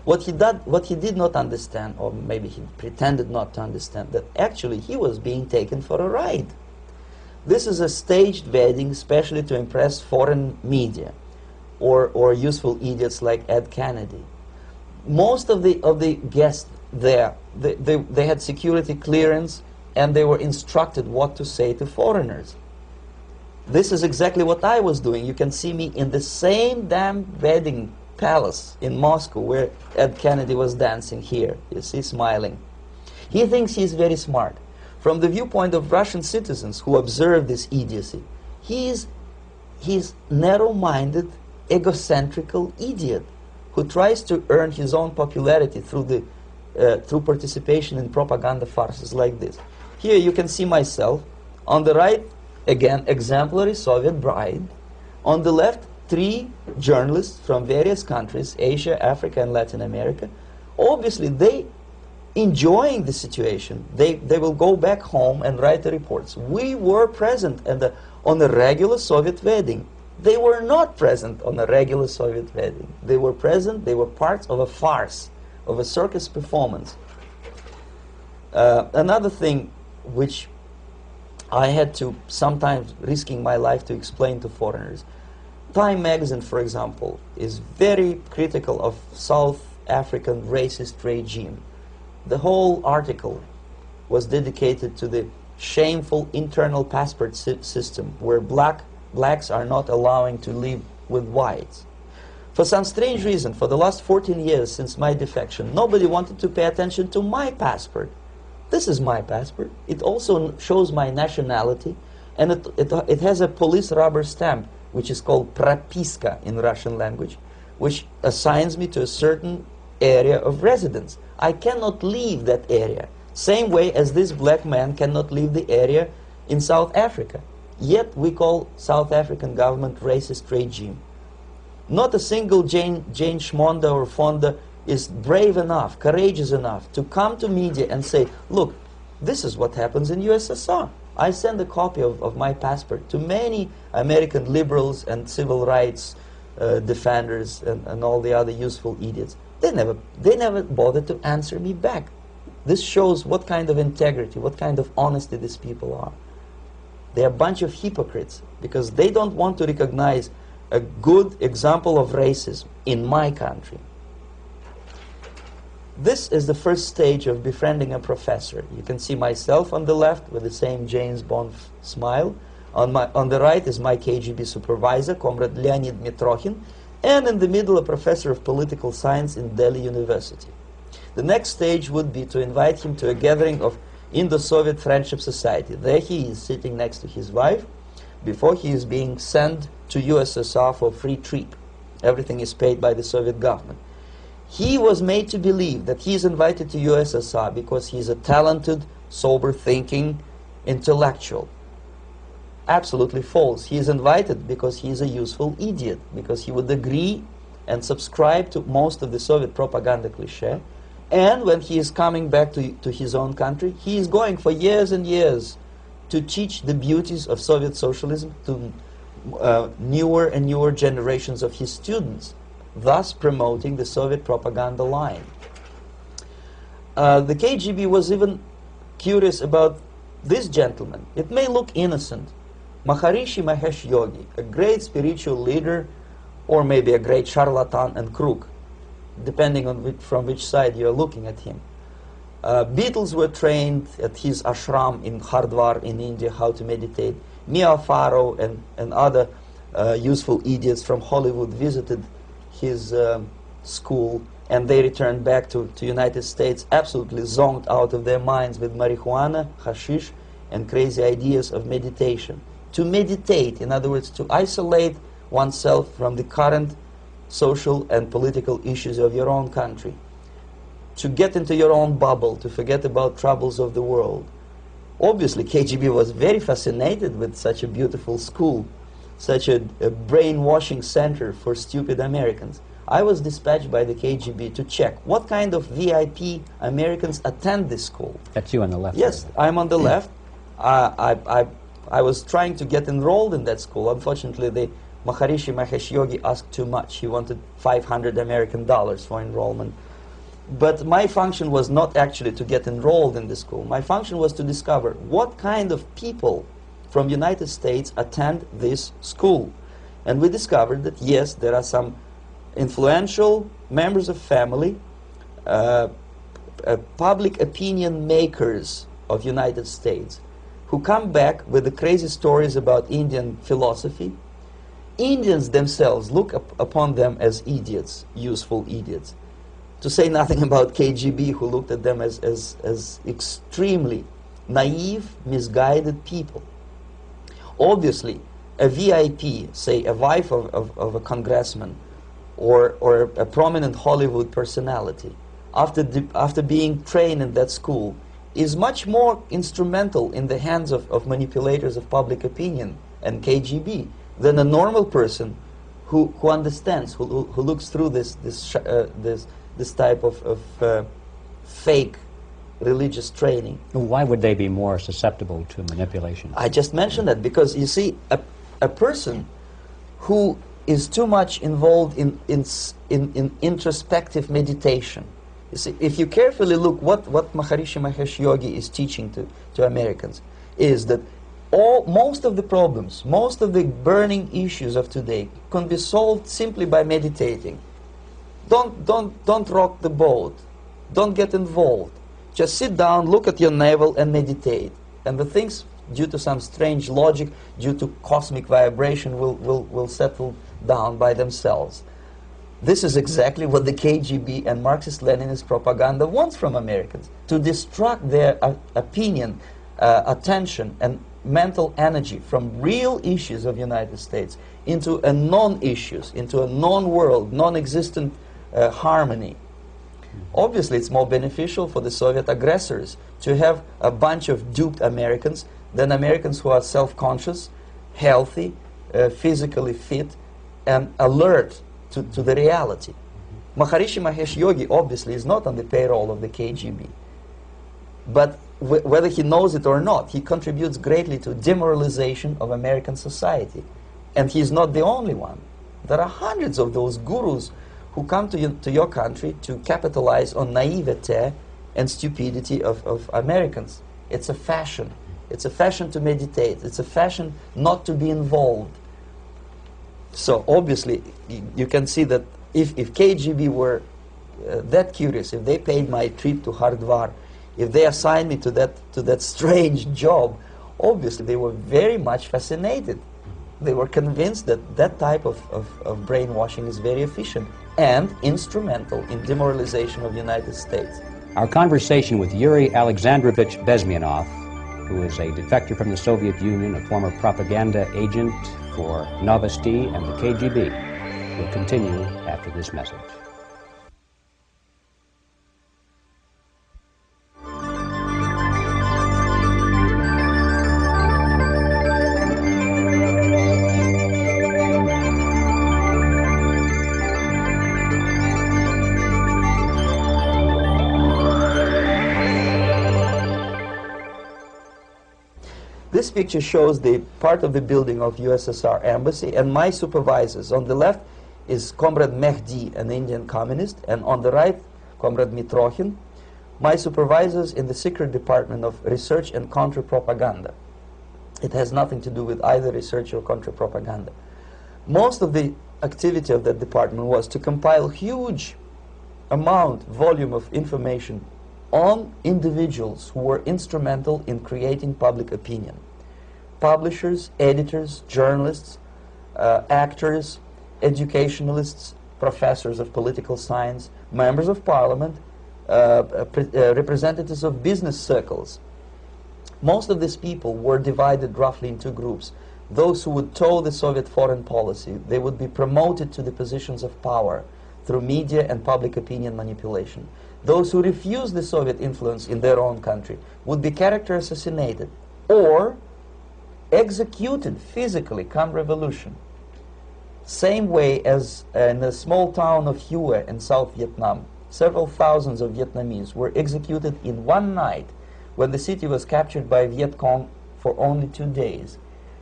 What he did not understand, or maybe he pretended not to understand, that actually he was being taken for a ride. This is a staged wedding, especially to impress foreign media, or useful idiots like Ed Kennedy. Most of the guests there, they had security clearance, and they were instructed what to say to foreigners. This is exactly what I was doing. You can see me in the same damn wedding palace in Moscow where Ed Kennedy was dancing here. You see, smiling. He thinks he's very smart. From the viewpoint of Russian citizens who observe this idiocy, he's narrow-minded, egocentrical idiot who tries to earn his own popularity through participation in propaganda farces like this. Here you can see myself. On the right, again, exemplary Soviet bride. On the left, 3 journalists from various countries, Asia, Africa, and Latin America. Obviously, they enjoying the situation. They will go back home and write the reports. We were present on a regular Soviet wedding. They were not present on a regular Soviet wedding. They were present, they were parts of a farce, of a circus performance. Another thing which I had to, sometimes risking my life to explain to foreigners. Time magazine, for example, is very critical of South African racist regime. The whole article was dedicated to the shameful internal passport system where blacks are not allowing to live with whites. For some strange reason, for the last 14 years since my defection, nobody wanted to pay attention to my passport. This is my passport. It also shows my nationality, and it has a police rubber stamp, which is called propiska in Russian language, which assigns me to a certain area of residence. I cannot leave that area, same way as this black man cannot leave the area in South Africa. Yet we call South African government racist regime. Not a single Jane Schmonda or Fonda is brave enough, courageous enough to come to media and say, look, this is what happens in USSR. I send a copy of my passport to many American liberals and civil rights defenders and all the other useful idiots. They never bothered to answer me back. This shows what kind of integrity, what kind of honesty these people are. They're a bunch of hypocrites because they don't want to recognize a good example of racism in my country. This is the first stage of befriending a professor. You can see myself on the left with the same James Bond smile. On the right is my KGB supervisor, Comrade Leonid Mitrokhin, and in the middle a professor of political science in Delhi University. The next stage would be to invite him to a gathering of Indo-Soviet Friendship Society. There he is sitting next to his wife before he is being sent to USSR for free trip. Everything is paid by the Soviet government. He was made to believe that he is invited to USSR because he is a talented, sober-thinking intellectual. Absolutely false. He is invited because he is a useful idiot, because he would agree and subscribe to most of the Soviet propaganda cliché. And when he is coming back to his own country, he is going for years and years to teach the beauties of Soviet socialism, newer and newer generations of his students, thus promoting the Soviet propaganda line. The KGB was even curious about this gentleman. It may look innocent. Maharishi Mahesh Yogi, a great spiritual leader, or maybe a great charlatan and crook, depending on from which side you're looking at him. Beatles were trained at his ashram in Hardwar in India how to meditate. Mia Farrow and other useful idiots from Hollywood visited his school, and they returned back to United States absolutely zonked out of their minds with marijuana, hashish, and crazy ideas of meditation. To meditate, in other words, to isolate oneself from the current social and political issues of your own country. To get into your own bubble, to forget about troubles of the world. Obviously, KGB was very fascinated with such a beautiful school, such a brainwashing center for stupid Americans. I was dispatched by the KGB to check what kind of VIP Americans attend this school. That's you on the left. Yes, I'm on the left. I was trying to get enrolled in that school. Unfortunately, the Maharishi Mahesh Yogi asked too much. He wanted $500 American for enrollment. But my function was not actually to get enrolled in the school. My function was to discover what kind of people from United States attend this school. And we discovered that, yes, there are some influential members of family, public opinion makers of United States, who come back with the crazy stories about Indian philosophy. Indians themselves look upon them as idiots, useful idiots. To say nothing about KGB, who looked at them as extremely naive, misguided people. Obviously, a VIP, say a wife of a congressman, or a prominent Hollywood personality, after being trained in that school, is much more instrumental in the hands of manipulators of public opinion and KGB than a normal person who understands, who looks through this type of fake religious training. Why would they be more susceptible to manipulation? I just mentioned that because, you see, a person who is too much involved in introspective meditation. You see, if you carefully look what Maharishi Mahesh Yogi is teaching to Americans, is that most of the problems, most of the burning issues of today can be solved simply by meditating. Don't rock the boat. Don't get involved. Just sit down, look at your navel, and meditate. And the things, due to some strange logic, due to cosmic vibration, will settle down by themselves. This is exactly what the KGB and Marxist-Leninist propaganda wants from Americans, to distract their opinion, attention, and mental energy from real issues of the United States into a non-issues, into a non-world, non-existent harmony. Obviously, it's more beneficial for the Soviet aggressors to have a bunch of duped Americans than Americans who are self-conscious, healthy, physically fit, and alert to the reality. Maharishi Mahesh Yogi obviously is not on the payroll of the KGB. But whether he knows it or not, he contributes greatly to demoralization of American society. And he's not the only one. There are hundreds of those gurus who come to your country to capitalize on naivete and stupidity of Americans. It's a fashion. It's a fashion to meditate. It's a fashion not to be involved. So obviously, you can see that if KGB were that curious, if they paid my trip to Hardwar, if they assigned me to that strange job, obviously they were very much fascinated. They were convinced that that type of brainwashing is very efficient and instrumental in demoralization of the United States. Our conversation with Yuri Alexandrovitch Bezmenov, who is a defector from the Soviet Union, a former propaganda agent for Novasti and the KGB, will continue after this message. This picture shows the part of the building of USSR embassy, and my supervisors. On the left is Comrade Mehdi, an Indian communist, and on the right, Comrade Mitrokhin, my supervisors in the secret department of research and counter-propaganda. It has nothing to do with either research or counter-propaganda. Most of the activity of that department was to compile huge volume of information on individuals who were instrumental in creating public opinion. Publishers, editors, journalists, actors, educationalists, professors of political science, members of parliament, representatives of business circles. Most of these people were divided roughly in two groups. Those who would toe the Soviet foreign policy, they would be promoted to the positions of power through media and public opinion manipulation. Those who refused the Soviet influence in their own country would be character assassinated or executed physically come revolution. Same way as in the small town of Hue in South Vietnam, several thousands of Vietnamese were executed in one night when the city was captured by Viet Cong for only 2 days.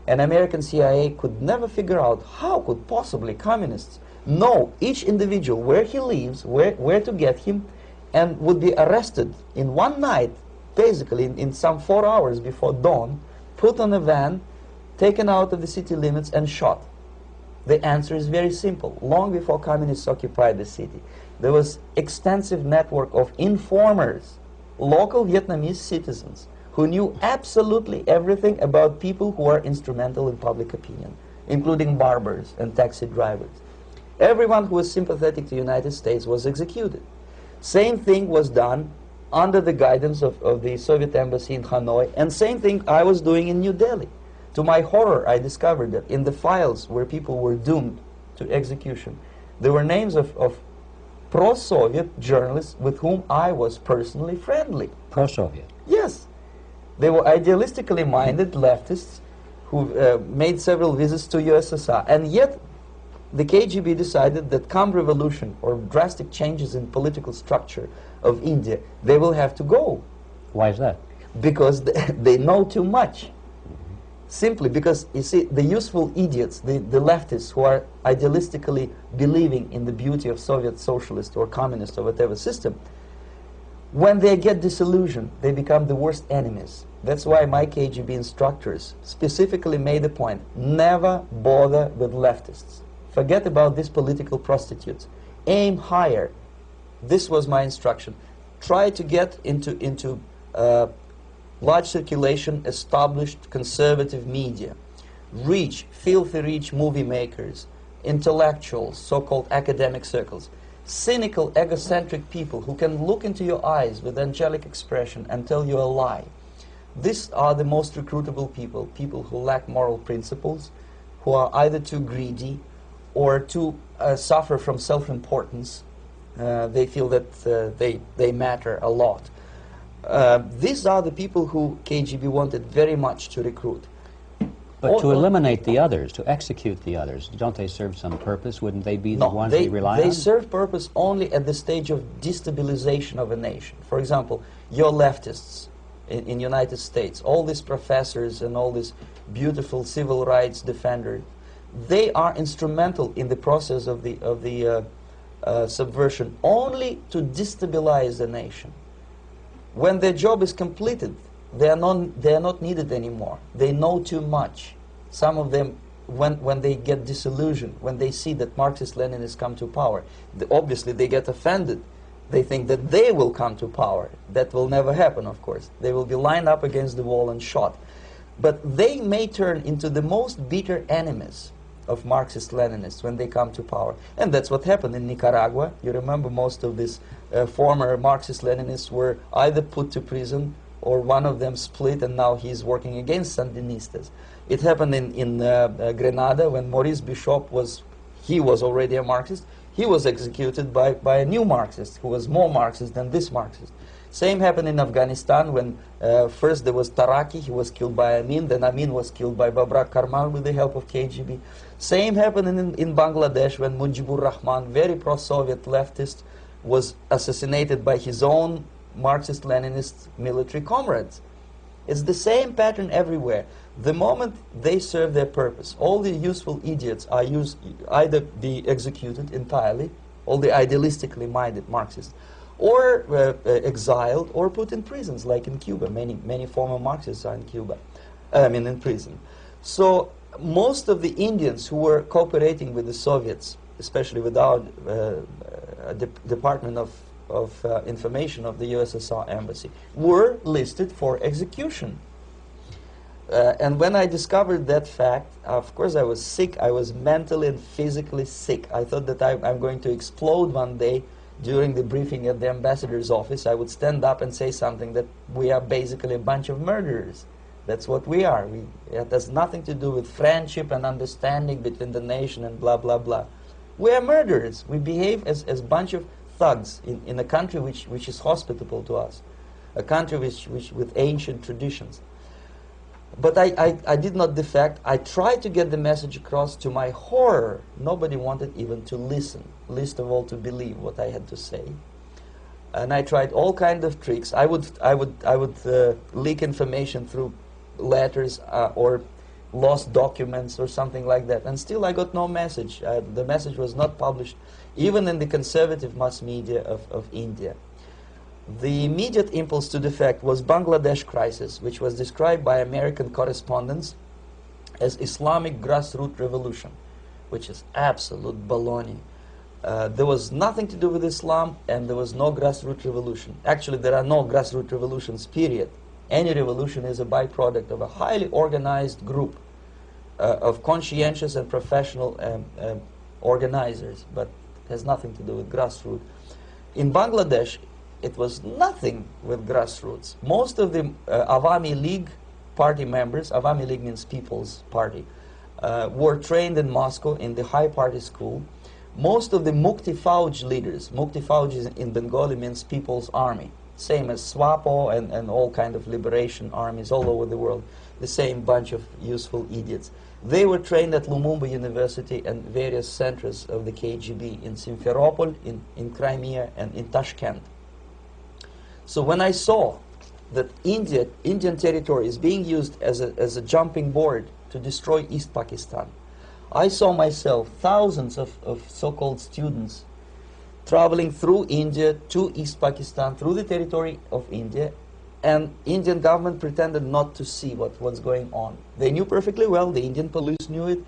And American CIA could never figure out how could possibly communists know each individual, where he lives, where to get him, and would be arrested in one night, basically in some 4 hours before dawn, put on a van, taken out of the city limits and shot. The answer is very simple. Long before communists occupied the city, there was extensive network of informers, local Vietnamese citizens, who knew absolutely everything about people who are instrumental in public opinion, including barbers and taxi drivers. Everyone who was sympathetic to the United States was executed. Same thing was done under the guidance of the Soviet embassy in Hanoi, and same thing I was doing in New Delhi. To my horror, I discovered that in the files where people were doomed to execution, there were names of pro-Soviet journalists with whom I was personally friendly. Pro-Soviet? Yes. They were idealistically minded leftists who made several visits to USSR, and yet the KGB decided that come revolution or drastic changes in political structure of India, they will have to go. Why is that? Because they know too much. Simply because, you see, the useful idiots, the leftists who are idealistically believing in the beauty of Soviet socialist or communist or whatever system, when they get disillusioned, they become the worst enemies. That's why my KGB instructors specifically made the point, never bother with leftists. Forget about these political prostitutes. Aim higher. This was my instruction. Try to get into large circulation, established conservative media. Rich, filthy rich movie makers, intellectuals, so-called academic circles. Cynical, egocentric people who can look into your eyes with angelic expression and tell you a lie. These are the most recruitable people, people who lack moral principles, who are either too greedy or too suffer from self-importance. They feel that they matter a lot. These are the people who KGB wanted very much to recruit. But to eliminate the others, to execute the others, don't they serve some purpose? Wouldn't they be the ones they rely on? They serve purpose only at the stage of destabilization of a nation. For example, your leftists in United States, all these professors and all these beautiful civil rights defenders, they are instrumental in the process of the subversion only to destabilize the nation. When their job is completed, they are not needed anymore. They know too much. Some of them, when they get disillusioned, when they see that Marxist-Leninists come to power, obviously they get offended. They think that they will come to power. That will never happen, of course. They will be lined up against the wall and shot. But they may turn into the most bitter enemies of Marxist-Leninists when they come to power. And that's what happened in Nicaragua. You remember most of these former Marxist-Leninists were either put to prison or one of them split, and now he's working against Sandinistas. It happened in Grenada when Maurice Bishop was already a Marxist. He was executed by a new Marxist who was more Marxist than this Marxist. Same happened in Afghanistan when first there was Taraki, he was killed by Amin, then Amin was killed by Babrak Karmal with the help of KGB. Same happened in Bangladesh when Mujibur Rahman, very pro-Soviet leftist, was assassinated by his own Marxist-Leninist military comrades. It's the same pattern everywhere. The moment they serve their purpose, all the useful idiots are either be executed entirely, all the idealistically minded Marxists, or exiled or put in prisons, like in Cuba. Many former Marxists are in Cuba, in prison. So most of the Indians who were cooperating with the Soviets, especially with our Department of Information of the USSR Embassy, were listed for execution. And when I discovered that fact, of course I was sick. I was mentally and physically sick. I thought that I'm going to explode one day during the briefing at the ambassador's office. I would stand up and say something that we are basically a bunch of murderers. That's what we are. It has nothing to do with friendship and understanding between the nation and blah, blah, blah. We are murderers. We behave as a bunch of thugs in a country which is hospitable to us, a country which with ancient traditions. But I did not defect. I tried to get the message across. To my horror, nobody wanted even to listen, least of all to believe what I had to say. And I tried all kinds of tricks. I would leak information through letters or lost documents or something like that. And still I got no message. The message was not published, even in the conservative mass media of India. The immediate impulse to defect was Bangladesh crisis, which was described by American correspondents as Islamic grassroots revolution, which is absolute baloney. There was nothing to do with Islam, and there was no grassroots revolution. Actually, there are no grassroots revolutions, period. Any revolution is a byproduct of a highly organized group of conscientious and professional organizers, but has nothing to do with grassroots. In Bangladesh, it was nothing with grassroots. Most of the Awami League party members, Awami League means People's Party, were trained in Moscow in the High Party School. Most of the Mukti Fauj leaders, Mukti Fauj in Bengali means People's Army, same as SWAPO and all kind of liberation armies all over the world, the same bunch of useful idiots. They were trained at Lumumba University and various centers of the KGB in Simferopol, in Crimea, and in Tashkent. So when I saw that Indian territory is being used as a jumping board to destroy East Pakistan, I saw myself thousands of so-called students traveling through India to East Pakistan, through the territory of India, and Indian government pretended not to see what's going on. They knew perfectly well, the Indian police knew it,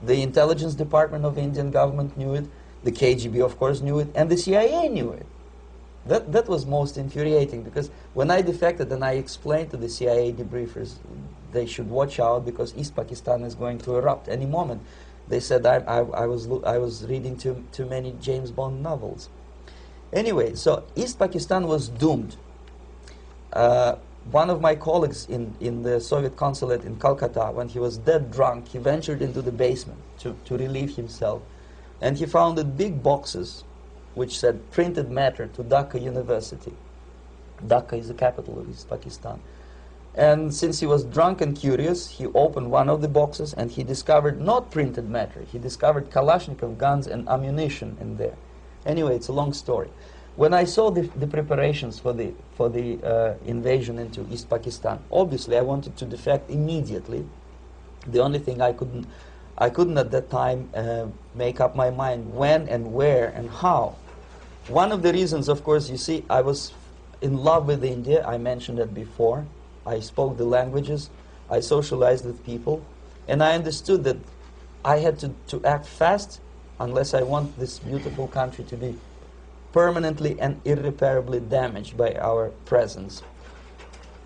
the intelligence department of the Indian government knew it, the KGB of course knew it, and the CIA knew it. That was most infuriating, because when I defected and I explained to the CIA debriefers they should watch out because East Pakistan is going to erupt any moment, they said I was reading too many James Bond novels. Anyway, so East Pakistan was doomed. One of my colleagues in the Soviet consulate in Calcutta, when he was dead drunk, he ventured into the basement to relieve himself, and he found big boxes which said printed matter to Dhaka University. Dhaka is the capital of East Pakistan. And since he was drunk and curious, he opened one of the boxes and he discovered not printed matter. He discovered Kalashnikov guns and ammunition in there. Anyway, it's a long story. When I saw the preparations for the invasion into East Pakistan, obviously I wanted to defect immediately. The only thing I couldn't at that time make up my mind when and where and how. One of the reasons, of course, you see, I was in love with India. I mentioned it before. I spoke the languages. I socialized with people. And I understood that I had to act fast unless I want this beautiful country to be permanently and irreparably damaged by our presence.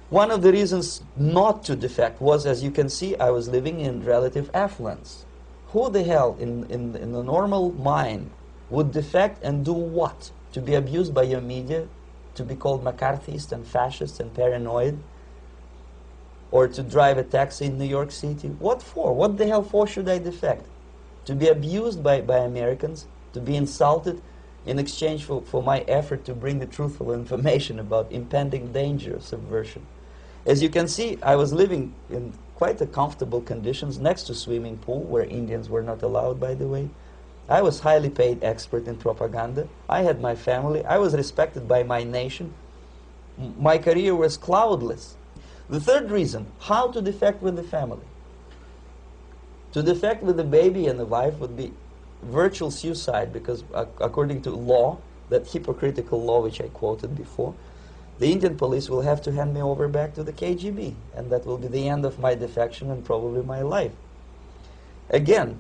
One of the reasons not to defect was, as you can see, I was living in relative affluence. Who the hell in the normal mind would defect and do what? To be abused by your media, to be called McCarthyist and fascist and paranoid, or to drive a taxi in New York City? What for? What the hell for should I defect? To be abused by Americans, to be insulted in exchange for my effort to bring the truthful information about impending danger of subversion. As you can see, I was living in quite a comfortable conditions next to swimming pool, where Indians were not allowed, by the way. I was highly paid expert in propaganda. I had my family. I was respected by my nation. My career was cloudless. The third reason, how to defect with the family. To defect with the baby and the wife would be virtual suicide, because according to law, that hypocritical law which I quoted before, the Indian police will have to hand me over back to the KGB, and that will be the end of my defection and probably my life. Again,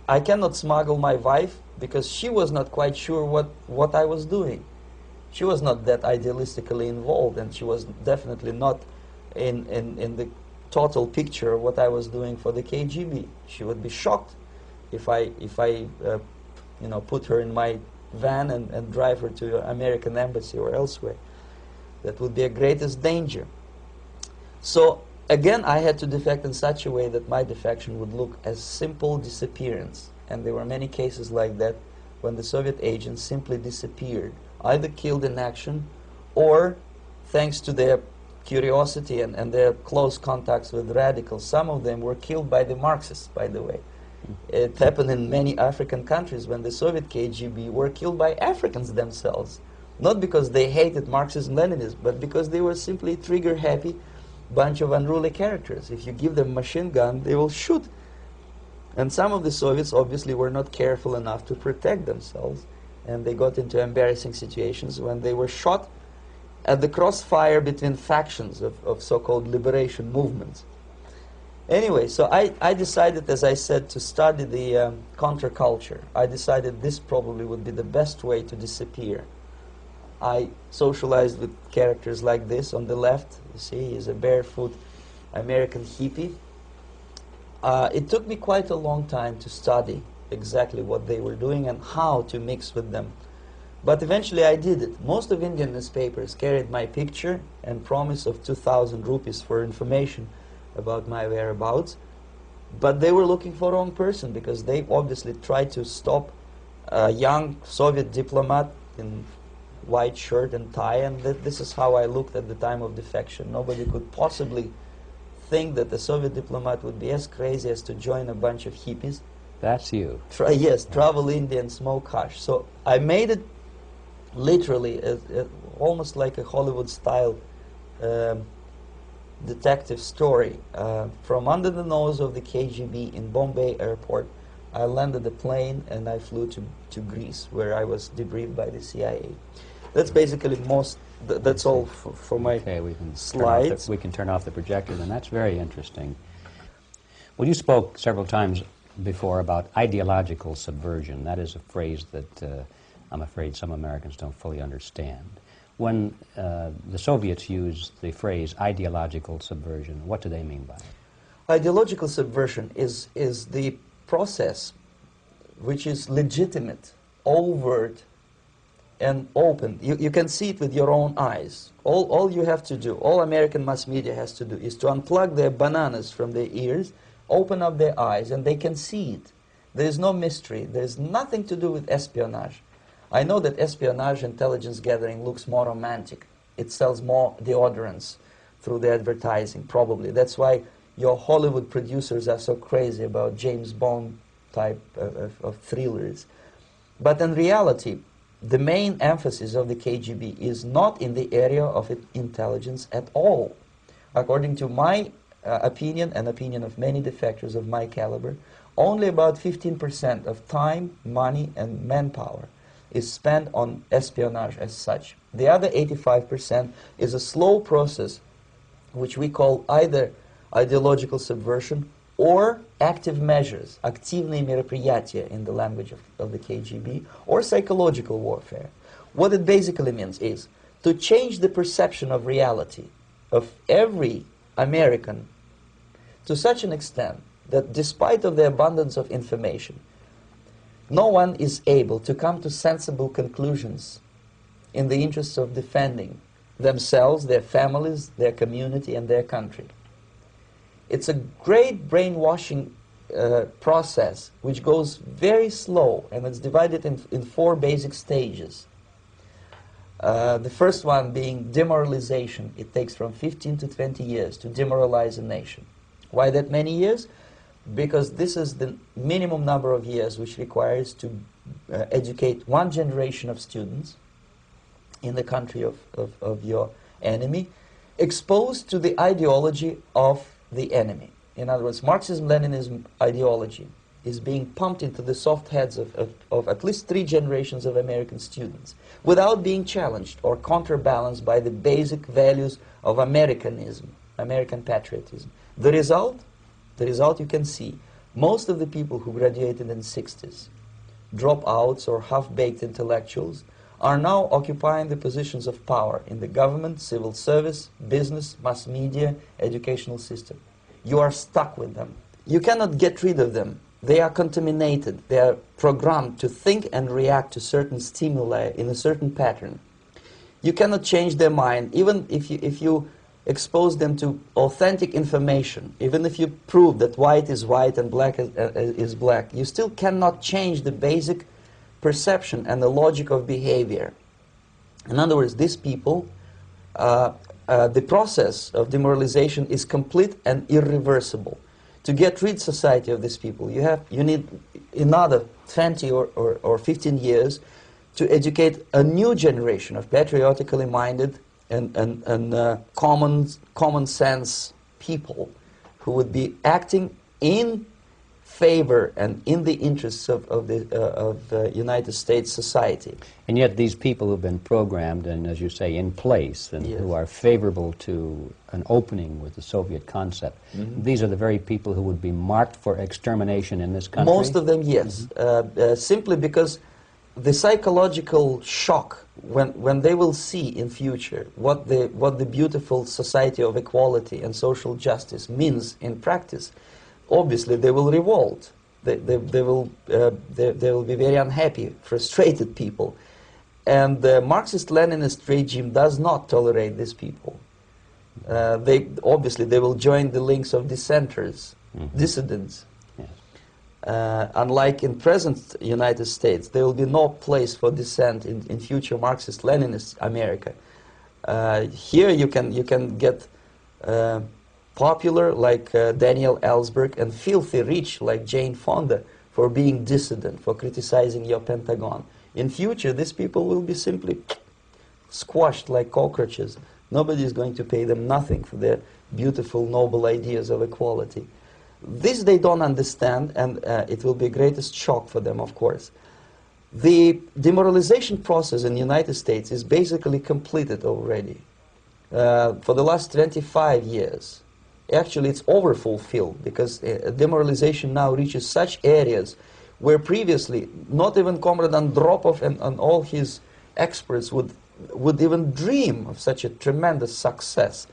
I cannot smuggle my wife because she was not quite sure what I was doing. She was not that idealistically involved, and she was definitely not in the total picture of what I was doing for the KGB. She would be shocked if I you know, put her in my van and drive her to the American embassy or elsewhere. That would be a greatest danger. So again, I had to defect in such a way that my defection would look as simple disappearance. And there were many cases like that when the Soviet agents simply disappeared, either killed in action or, thanks to their curiosity and their close contacts with radicals, some of them were killed by the Marxists, by the way. It happened in many African countries when the Soviet KGB were killed by Africans themselves. Not because they hated Marxism and Leninism, but because they were simply trigger-happy bunch of unruly characters. If you give them a machine gun, they will shoot. And some of the Soviets obviously were not careful enough to protect themselves, and they got into embarrassing situations when they were shot at the crossfire between factions of so-called liberation movements. Anyway, so I decided, as I said, to study the counterculture. I decided this probably would be the best way to disappear. I socialized with characters like this. On the left, you see, he's a barefoot American hippie. It took me quite a long time to study exactly what they were doing and how to mix with them. But eventually I did it. Most of Indian newspapers carried my picture and promise of 2,000 rupees for information about my whereabouts. But they were looking for the wrong person, because they obviously tried to stop a young Soviet diplomat in white shirt and tie, and this is how I looked at the time of defection. Nobody could possibly think that a Soviet diplomat would be as crazy as to join a bunch of hippies. That's you. Yes, travel India and smoke hash. So I made it literally almost like a Hollywood-style detective story. From under the nose of the KGB in Bombay airport, I landed the plane and I flew to Greece, where I was debriefed by the CIA. That's basically that's all for my slides. We can turn off the projector, and that's very interesting. Well, you spoke several times before about ideological subversion. That is a phrase that I'm afraid some Americans don't fully understand. When the Soviets used the phrase ideological subversion, what do they mean by it? Ideological subversion is the process which is legitimate, overt, and open. You can see it with your own eyes. All you have to do, all American mass media has to do, is to unplug their bananas from their ears, open up their eyes, and they can see it. There is no mystery. There is nothing to do with espionage. I know that espionage intelligence gathering looks more romantic. It sells more deodorants through the advertising, probably. That's why your Hollywood producers are so crazy about James Bond type of thrillers. But in reality, the main emphasis of the KGB is not in the area of intelligence at all. According to my opinion and opinion of many defectors of my caliber, only about 15% of time, money, and manpower is spent on espionage as such. The other 85% is a slow process which we call either ideological subversion or active measures, активные мероприятия in the language of the KGB, or psychological warfare. What it basically means is to change the perception of reality of every American to such an extent that despite of the abundance of information, no one is able to come to sensible conclusions in the interests of defending themselves, their families, their community, and their country. It's a great brainwashing process which goes very slow, and it's divided in 4 basic stages. The first one being demoralization. It takes from 15 to 20 years to demoralize a nation. Why that many years? Because this is the minimum number of years which requires to educate one generation of students in the country of your enemy, exposed to the ideology of the enemy. In other words, Marxism-Leninism ideology is being pumped into the soft heads of at least 3 generations of American students without being challenged or counterbalanced by the basic values of Americanism, American patriotism. The result you can see. Most of the people who graduated in the 60s, dropouts or half-baked intellectuals, are now occupying the positions of power in the government, civil service, business, mass media, educational system. You are stuck with them. You cannot get rid of them. They are contaminated. They are programmed to think and react to certain stimuli in a certain pattern. You cannot change their mind, even if you expose them to authentic information, even if you prove that white is white and black is black. You still cannot change the basic perception and the logic of behavior. In other words, these people, the process of demoralization is complete and irreversible. To get rid of society of these people, you need another 20 or 15 years to educate a new generation of patriotically minded and common sense people who would be acting in favor and in the interests of the United States society. And yet these people who've been programmed and, as you say, in place and who are favorable to an opening with the Soviet concept, these are the very people who would be marked for extermination in this country? Most of them, yes. Simply because the psychological shock when they will see in future what the beautiful society of equality and social justice means in practice, obviously they will revolt. They will be very unhappy, frustrated people. And the Marxist-Leninist regime does not tolerate these people. Obviously they will join the links of dissenters, dissidents. Unlike in present United States, there will be no place for dissent in future Marxist-Leninist America. Here you can get popular like Daniel Ellsberg and filthy rich like Jane Fonda for being dissident, for criticizing your Pentagon. In future, these people will be simply squashed like cockroaches. Nobody is going to pay them nothing for their beautiful, noble ideas of equality. This they don't understand, and it will be the greatest shock for them, of course. The demoralization process in the United States is basically completed already. For the last 25 years, actually it's overfulfilled, because demoralization now reaches such areas where previously not even Comrade Andropov and all his experts would even dream of such a tremendous success.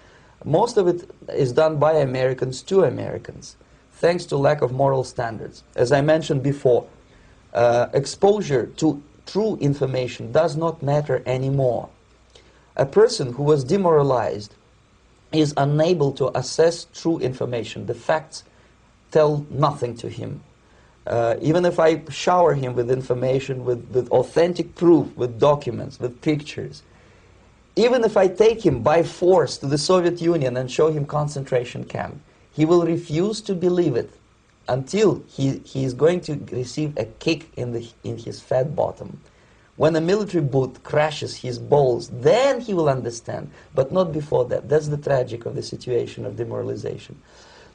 Most of it is done by Americans to Americans, thanks to lack of moral standards. As I mentioned before, exposure to true information does not matter anymore. A person who was demoralized is unable to assess true information. The facts tell nothing to him. Even if I shower him with information, with authentic proof, with documents, with pictures, even if I take him by force to the Soviet Union and show him concentration camp, he will refuse to believe it until he is going to receive a kick in his fat bottom. When a military boot crashes his balls, then he will understand, but not before that. That's the tragic of the situation of demoralization.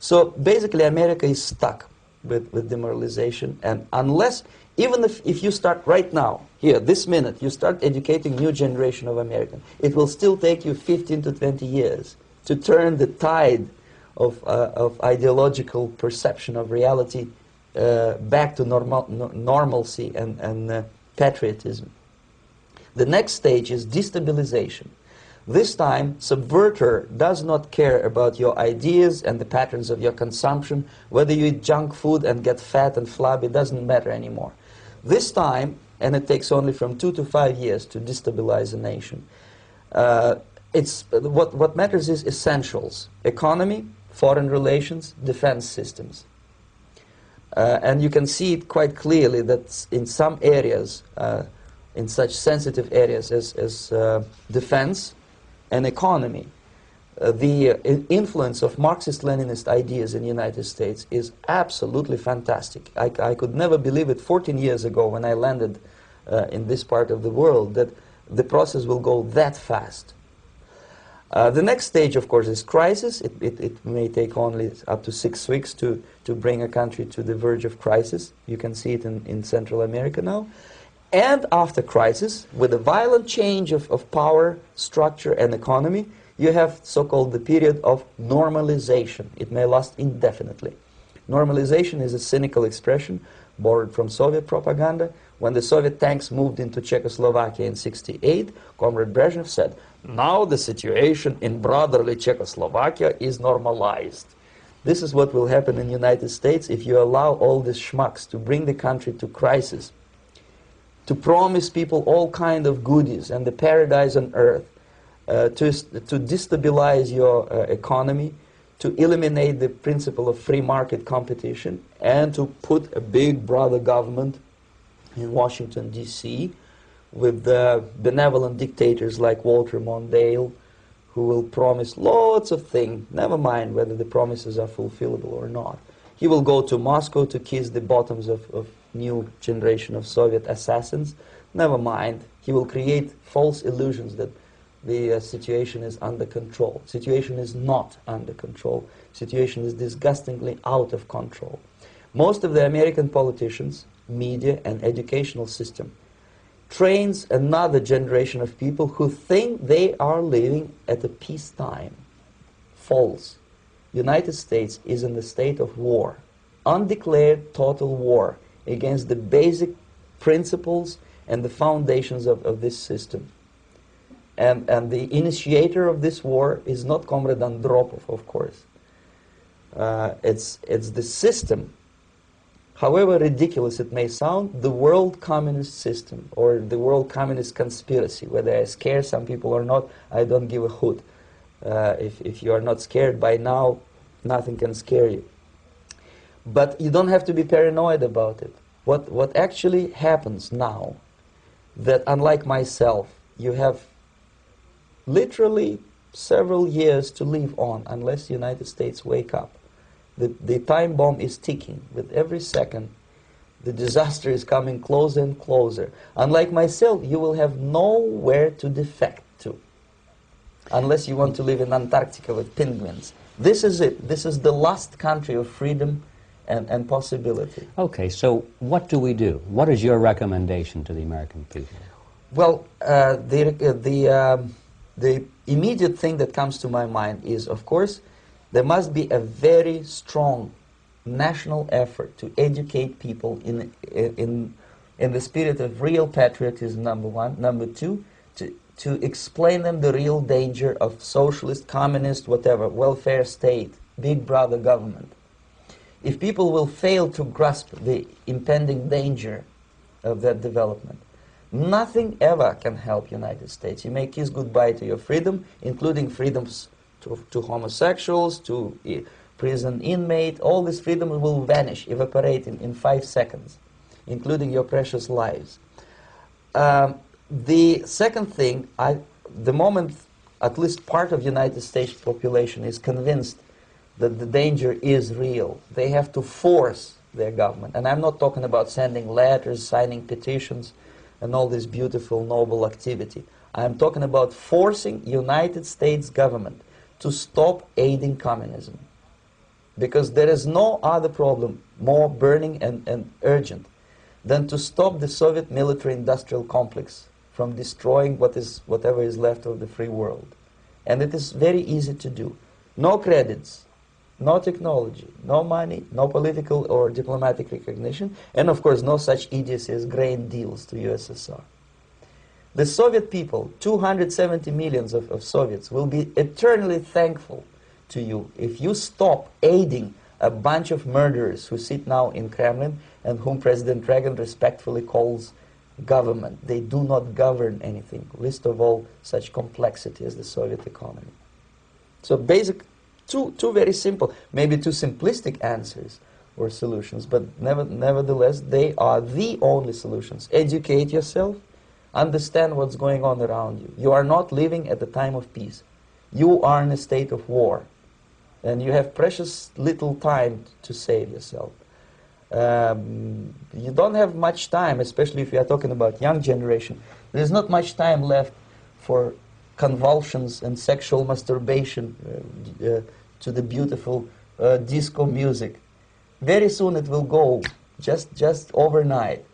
So basically America is stuck with demoralization, and unless, even if you start right now, here, this minute, you start educating new generation of Americans, it will still take you 15 to 20 years to turn the tide of ideological perception of reality back to normalcy and patriotism. The next stage is destabilization. This time, subverter does not care about your ideas and the patterns of your consumption. Whether you eat junk food and get fat and flabby, doesn't matter anymore. This time, and it takes only from 2 to 5 years to destabilize a nation, what matters is essentials: economy, foreign relations, defense systems. And you can see it quite clearly that in some areas, in such sensitive areas as defense and economy, the influence of Marxist-Leninist ideas in the United States is absolutely fantastic. I could never believe it 14 years ago when I landed in this part of the world, that the process will go that fast. The next stage, of course, is crisis. It may take only up to 6 weeks to bring a country to the verge of crisis. You can see it in Central America now. And after crisis, with a violent change of power, structure, and economy, you have so-called the period of normalization. It may last indefinitely. Normalization is a cynical expression borrowed from Soviet propaganda. When the Soviet tanks moved into Czechoslovakia in '68, Comrade Brezhnev said, "Now the situation in brotherly Czechoslovakia is normalized." This is what will happen in the United States if you allow all these schmucks to bring the country to crisis, to promise people all kind of goodies and the paradise on earth, to destabilize your economy, to eliminate the principle of free market competition, and to put a big brother government in Washington, D.C., with benevolent dictators like Walter Mondale, who will promise lots of things, never mind whether the promises are fulfillable or not. He will go to Moscow to kiss the bottoms of new generation of Soviet assassins, never mind. He will create false illusions that the situation is under control. Situation is not under control. Situation is disgustingly out of control. Most of the American politicians, media, and educational system trains another generation of people who think they are living at a peacetime. False. United States is in the state of war, undeclared total war against the basic principles and the foundations of this system. And the initiator of this war is not Comrade Andropov, of course. It's the system. However ridiculous it may sound, the world communist system or the world communist conspiracy, whether I scare some people or not, I don't give a hoot. If you are not scared by now, nothing can scare you. But you don't have to be paranoid about it. What actually happens now, that unlike myself, you have literally several years to live on unless the United States wake up. The time bomb is ticking. With every second, the disaster is coming closer and closer. Unlike myself, you will have nowhere to defect to, unless you want to live in Antarctica with penguins. This is it. This is the last country of freedom and possibility. Okay, so what do we do? What is your recommendation to the American people? Well, the immediate thing that comes to my mind is, of course, there must be a very strong national effort to educate people in the spirit of real patriotism, number one. Number two, to explain them the real danger of socialist, communist, whatever, welfare state, big brother government. If people will fail to grasp the impending danger of that development, nothing ever can help United States. You may kiss goodbye to your freedom, including freedoms to homosexuals, to prison inmate. All this freedom will vanish, evaporate in 5 seconds, including your precious lives. The second thing, the moment at least part of the United States population is convinced that the danger is real, they have to force their government. And I'm not talking about sending letters, signing petitions, and all this beautiful, noble activity. I'm talking about forcing United States government to stop aiding communism. Because there is no other problem more burning and urgent than to stop the Soviet military-industrial complex from destroying whatever is left of the free world. And it is very easy to do. No credits, no technology, no money, no political or diplomatic recognition, and of course no such idiocy as grain deals to USSR. The Soviet people, 270 millions of Soviets, will be eternally thankful to you if you stop aiding a bunch of murderers who sit now in Kremlin and whom President Reagan respectfully calls government. They do not govern anything, least of all such complexity as the Soviet economy. So two very simple, maybe too simplistic answers or solutions, but nevertheless they are the only solutions. Educate yourself. Understand what's going on around you. You are not living at the time of peace. You are in a state of war. And you have precious little time to save yourself. You don't have much time, especially if you are talking about young generation. There is not much time left for convulsions and sexual masturbation to the beautiful disco music. Very soon it will go, just overnight.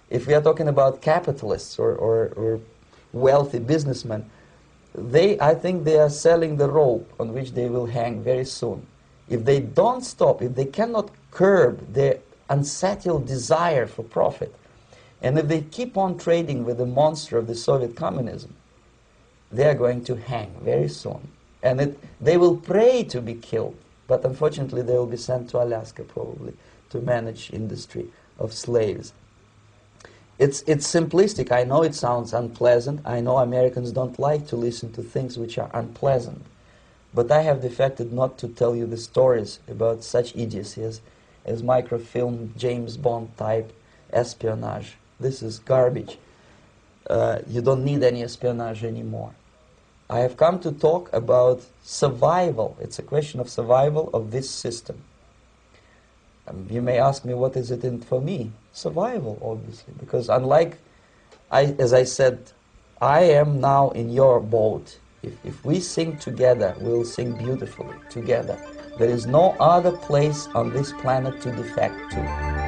If we are talking about capitalists or wealthy businessmen, I think they are selling the rope on which they will hang very soon. If they don't stop, if they cannot curb their unsettled desire for profit, and if they keep on trading with the monster of the Soviet communism, they are going to hang very soon. And they will pray to be killed, but unfortunately they will be sent to Alaska probably to manage industry of slaves. It's simplistic. I know it sounds unpleasant. I know Americans don't like to listen to things which are unpleasant. But I have defected not to tell you the stories about such idiocy as microfilm, James Bond type espionage. This is garbage. You don't need any espionage anymore. I have come to talk about survival. It's a question of survival of this system. You may ask me, what is it in for me? Survival, obviously, because unlike, as I said, I am now in your boat. If we sing together, we'll sing beautifully together. There is no other place on this planet to defect to.